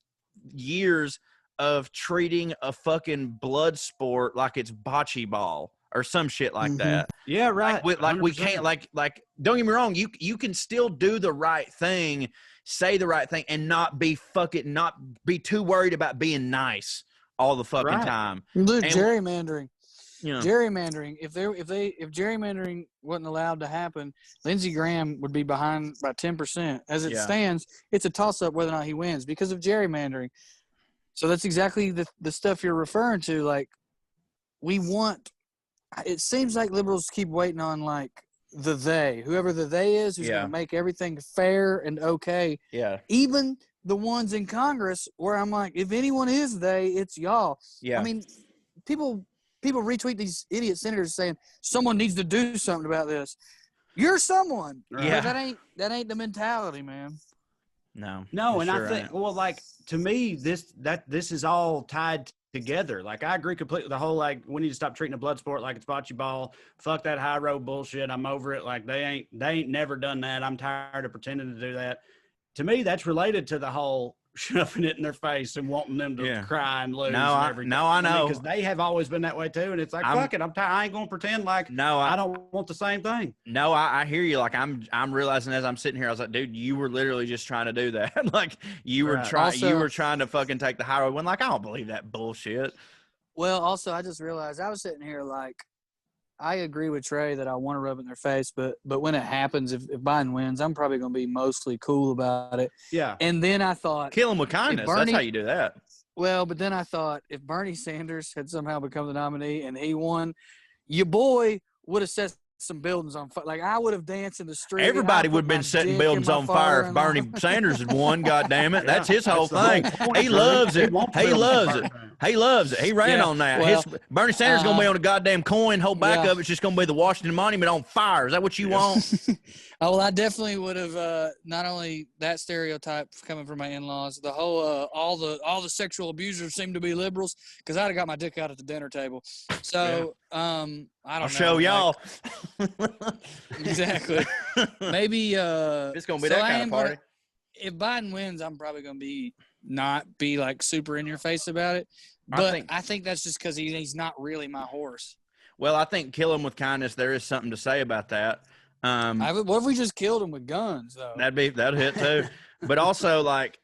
years of treating a fucking blood sport like it's bocce ball or some shit like Mhm. that. Yeah, right. We 100%. can't like don't get me wrong, you can still do the right thing, say the right thing, and not be too worried about being nice all the fucking Right. time. Look, And- gerrymandering. You know, Gerrymandering. If gerrymandering wasn't allowed to happen, Lindsey Graham would be behind by 10%. As it Yeah. stands, it's a toss-up whether or not he wins because of gerrymandering. So that's exactly the stuff you're referring to. Like, it seems like liberals keep waiting on whoever the they is, who's Yeah. going to make everything fair and okay. yeah, Even the ones in Congress where I'm like, if anyone is they, it's y'all. yeah. I mean, people retweet these idiot senators saying someone needs to do something about this. You're someone. Yeah. But that ain't the mentality, man. No, No, it and sure I think, ain't. well, like to me, this is all tied together. Like I agree completely. The whole we need to stop treating the blood sport like it's bocce ball. Fuck that high road bullshit. I'm over it. Like they ain't never done that. I'm tired of pretending to do that. To me, that's related to the whole shoving it in their face and wanting them to Yeah. cry and lose. No, and I everything. know. because they have always been that way too. And it's like, fuck it. I'm tired. I ain't gonna pretend like No, I don't want the same thing. No, I hear you. Like I'm realizing as I'm sitting here, I was like, dude, you were literally just trying to do that. Like you were Right. you were trying to fucking take the high road. When I don't believe that bullshit. Well, also, I just realized I was sitting here like, I agree with Trae that I want to rub it in their face, but when it happens, if Biden wins, I'm probably going to be mostly cool about it. Yeah. And then I thought, Kill him with kindness. That's Bernie- how you do that. well, but then I thought if Bernie Sanders had somehow become the nominee and he won, your boy would have set some buildings on fire. Like I would have danced in the street. Everybody would have been setting buildings on fire if Bernie Sanders had won. God damn it, that's his whole thing. He loves it. He loves it. He loves it. He ran on that. Well, Bernie Sanders gonna be on a goddamn coin. Whole back of it's just gonna be the Washington Monument on fire. Is that what you want? Oh, well, I definitely would have not only that stereotype coming from my in-laws, the whole all the sexual abusers seem to be liberals, because I'd have got my dick out at the dinner table. So I don't know. I'll show y'all. Exactly. Maybe it's gonna be that kind of party. If Biden wins, I'm probably gonna not be like super in your face about it. But I think that's just because he's not really my horse. Well, I think kill him with kindness. There is something to say about that. What if we just killed him with guns, though? That'd hit too. But also, like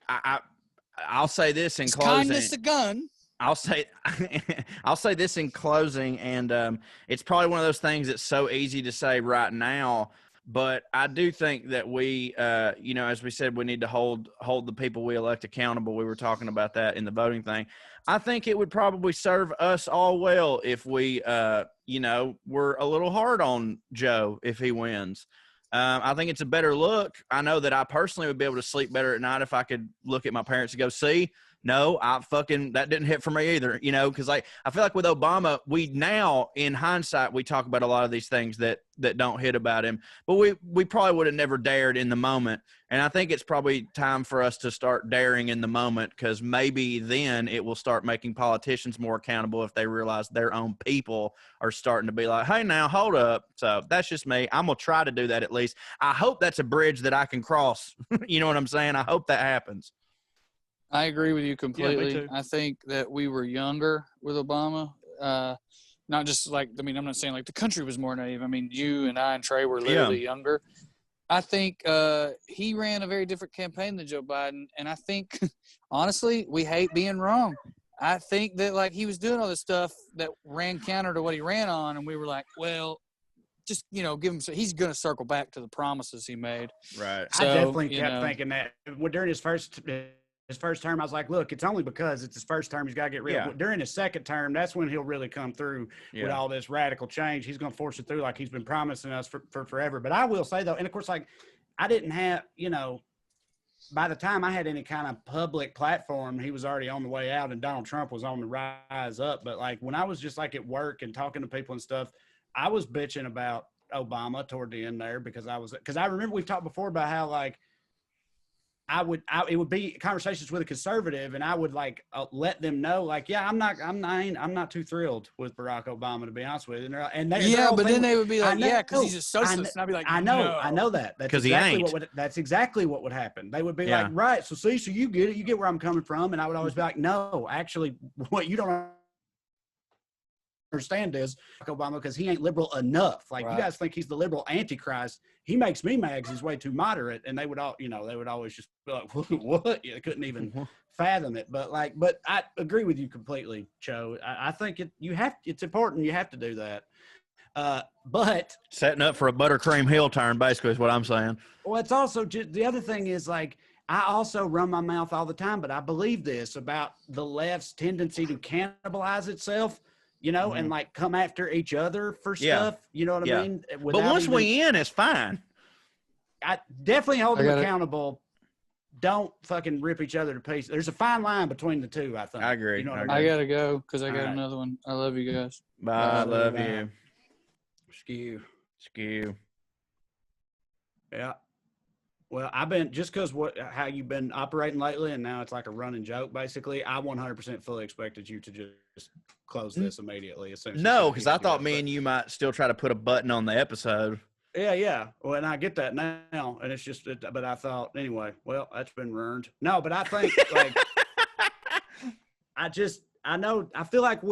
I'll say this in closing. Kindness a gun. I'll say this in closing, and it's probably one of those things that's so easy to say right now. But I do think that we, as we said, we need to hold the people we elect accountable. We were talking about that in the voting thing. I think it would probably serve us all well if we, were a little hard on Joe if he wins. I think it's a better look. I know that I personally would be able to sleep better at night if I could look at my parents and go, see, no, that didn't hit for me either, because I feel like with Obama, we now, in hindsight, we talk about a lot of these things that don't hit about him, but we probably would have never dared in the moment. And I think it's probably time for us to start daring in the moment, because maybe then it will start making politicians more accountable if they realize their own people are starting to be like, hey, now hold up. So that's just me. I'm going to try to do that at least. I hope that's a bridge that I can cross. You know what I'm saying? I hope that happens. I agree with you completely. Yeah, me too. I think that we were younger with Obama. Not just like, I'm not saying like the country was more naive. I mean, you and I and Trae were literally younger. I think he ran a very different campaign than Joe Biden. And I think, honestly, we hate being wrong. I think that like he was doing all this stuff that ran counter to what he ran on. And we were like, well, just, give him, he's going to circle back to the promises he made. Right. So, I definitely kept thinking that during his first term, I was like, look, it's only because it's his first term. He's got to get rid of it. During his second term, that's when he'll really come through with all this radical change. He's going to force it through like he's been promising us for forever. But I will say, though, and of course, like I didn't have, by the time I had any kind of public platform, he was already on the way out and Donald Trump was on the rise up. But like when I was just like at work and talking to people and stuff, I was bitching about Obama toward the end there because I remember we've talked before about how like, it would be conversations with a conservative, and I would like let them know, like, yeah, I'm not too thrilled with Barack Obama, to be honest with you. And then they would be like, because he's a socialist. And I'd be like, I know that. That's exactly what would happen. They would be like, right, so you get it, you get where I'm coming from, and I would always be like, no, actually, what you don't understand is Obama, because he ain't liberal enough. Like you guys think he's the liberal antichrist. He makes me mad because he's way too moderate. And they would always just be like, what? They couldn't even fathom it. But I agree with you completely, Cho. I think it's important. You have to do that. But setting up for a buttercream heel turn, basically, is what I'm saying. Well, it's also just the other thing is like, I also run my mouth all the time, but I believe this about the left's tendency to cannibalize itself. And like come after each other for stuff. You know what I mean? But once we in, it's fine. I definitely hold them accountable. Don't fucking rip each other to pieces. There's a fine line between the two, I think. I agree. You know I gotta go because I got another one. I love you guys. Bye. I love you. Skew. Yeah. Well, I've been just because how you've been operating lately, and now it's like a running joke. Basically, I 100% fully expected you to just close this immediately as soon as. No, because I thought me and you might still try to put a button on the episode. Yeah. Well, and I get that now, and it's just. But I thought anyway. Well, that's been ruined. No, but I think like I feel like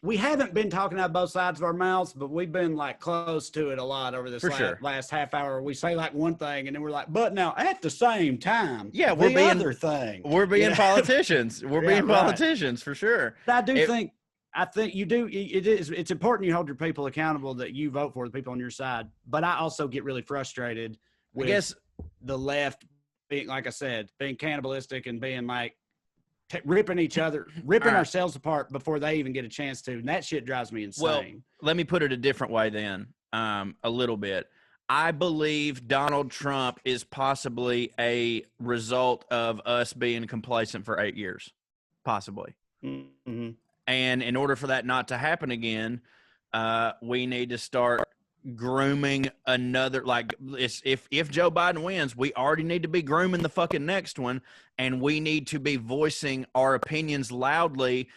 we haven't been talking out both sides of our mouths, but we've been like close to it a lot over this last half hour. We say like one thing and then we're like, but now at the same time, we're being other thing. We're being politicians. We're being politicians for sure. But I think you do. It's important you hold your people accountable, that you vote for the people on your side. But I also get really frustrated with the left being, like I said, being cannibalistic and being like ripping each other, ripping All right. ourselves apart before they even get a chance to. And that shit drives me insane. Well, let me put it a different way then, a little bit. I believe Donald Trump is possibly a result of us being complacent for 8 years, possibly. Mm-hmm. And in order for that not to happen again, we need to start grooming another. Like, if Joe Biden wins, we already need to be grooming the fucking next one, and we need to be voicing our opinions loudly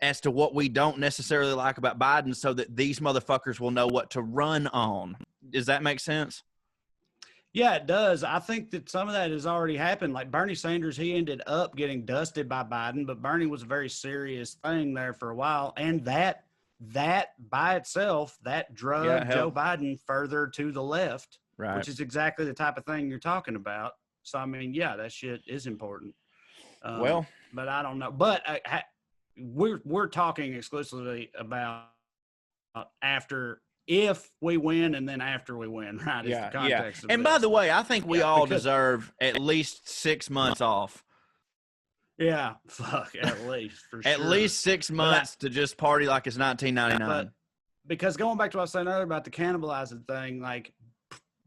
as to what we don't necessarily like about Biden, so that these motherfuckers will know what to run on. Does that make sense? Yeah, it does. I think that some of that has already happened. Like Bernie Sanders, he ended up getting dusted by Biden, but Bernie was a very serious thing there for a while. And that by itself, that drug Joe Biden further to the left, Right. which is exactly the type of thing you're talking about. So, I mean, yeah, that shit is important. Well, but I don't know. But we're talking exclusively about after, if we win, and then after we win, right? Is the context of And this. by the way, I think we all because- deserve at least 6 months off. Yeah, fuck, at least for sure. At least 6 months to just party like it's 1999. But because going back to what I was saying earlier about the cannibalizing thing, like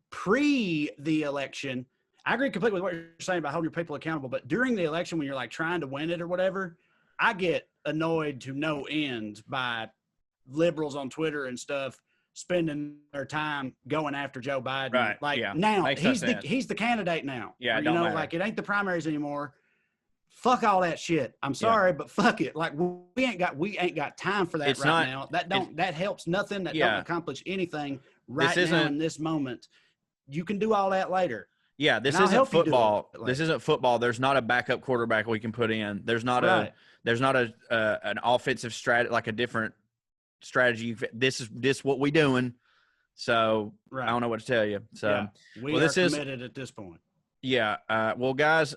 pre the election, I agree completely with what you're saying about holding your people accountable. But during the election, when you're like trying to win it or whatever, I get annoyed to no end by liberals on Twitter and stuff spending their time going after Joe Biden. Right. Like Yeah. now Makes no he's sense. the candidate now. Yeah, it you don't know, matter. like it ain't the primaries anymore. Fuck all that shit. I'm sorry, but fuck it. Like we ain't got time for that It's right not- now. That helps nothing. That Yeah. don't accomplish anything right This now isn't- in this moment. You can do all that later. Yeah, this And I'll isn't help you do football. it later. This isn't football. There's not a backup quarterback we can put in. There's not Right. an offensive strategy, like a different strategy. This is what we doing. So Right. I don't know what to tell you. So Yeah. We well, are this is- committed at this point. yeah. Well, guys,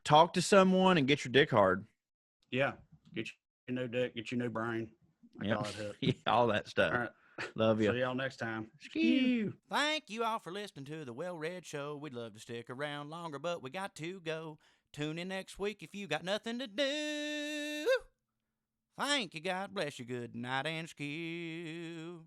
talk to someone and get your dick hard. Yeah. Get your new dick, get your new brain. I Yep. call it up. Yeah, all that stuff. All right. Love you. See y'all next time. Skew. Thank you all for listening to the WellRED Show. We'd love to stick around longer, but we got to go. Tune in next week if you got nothing to do. Thank you. God bless you. Good night and skew.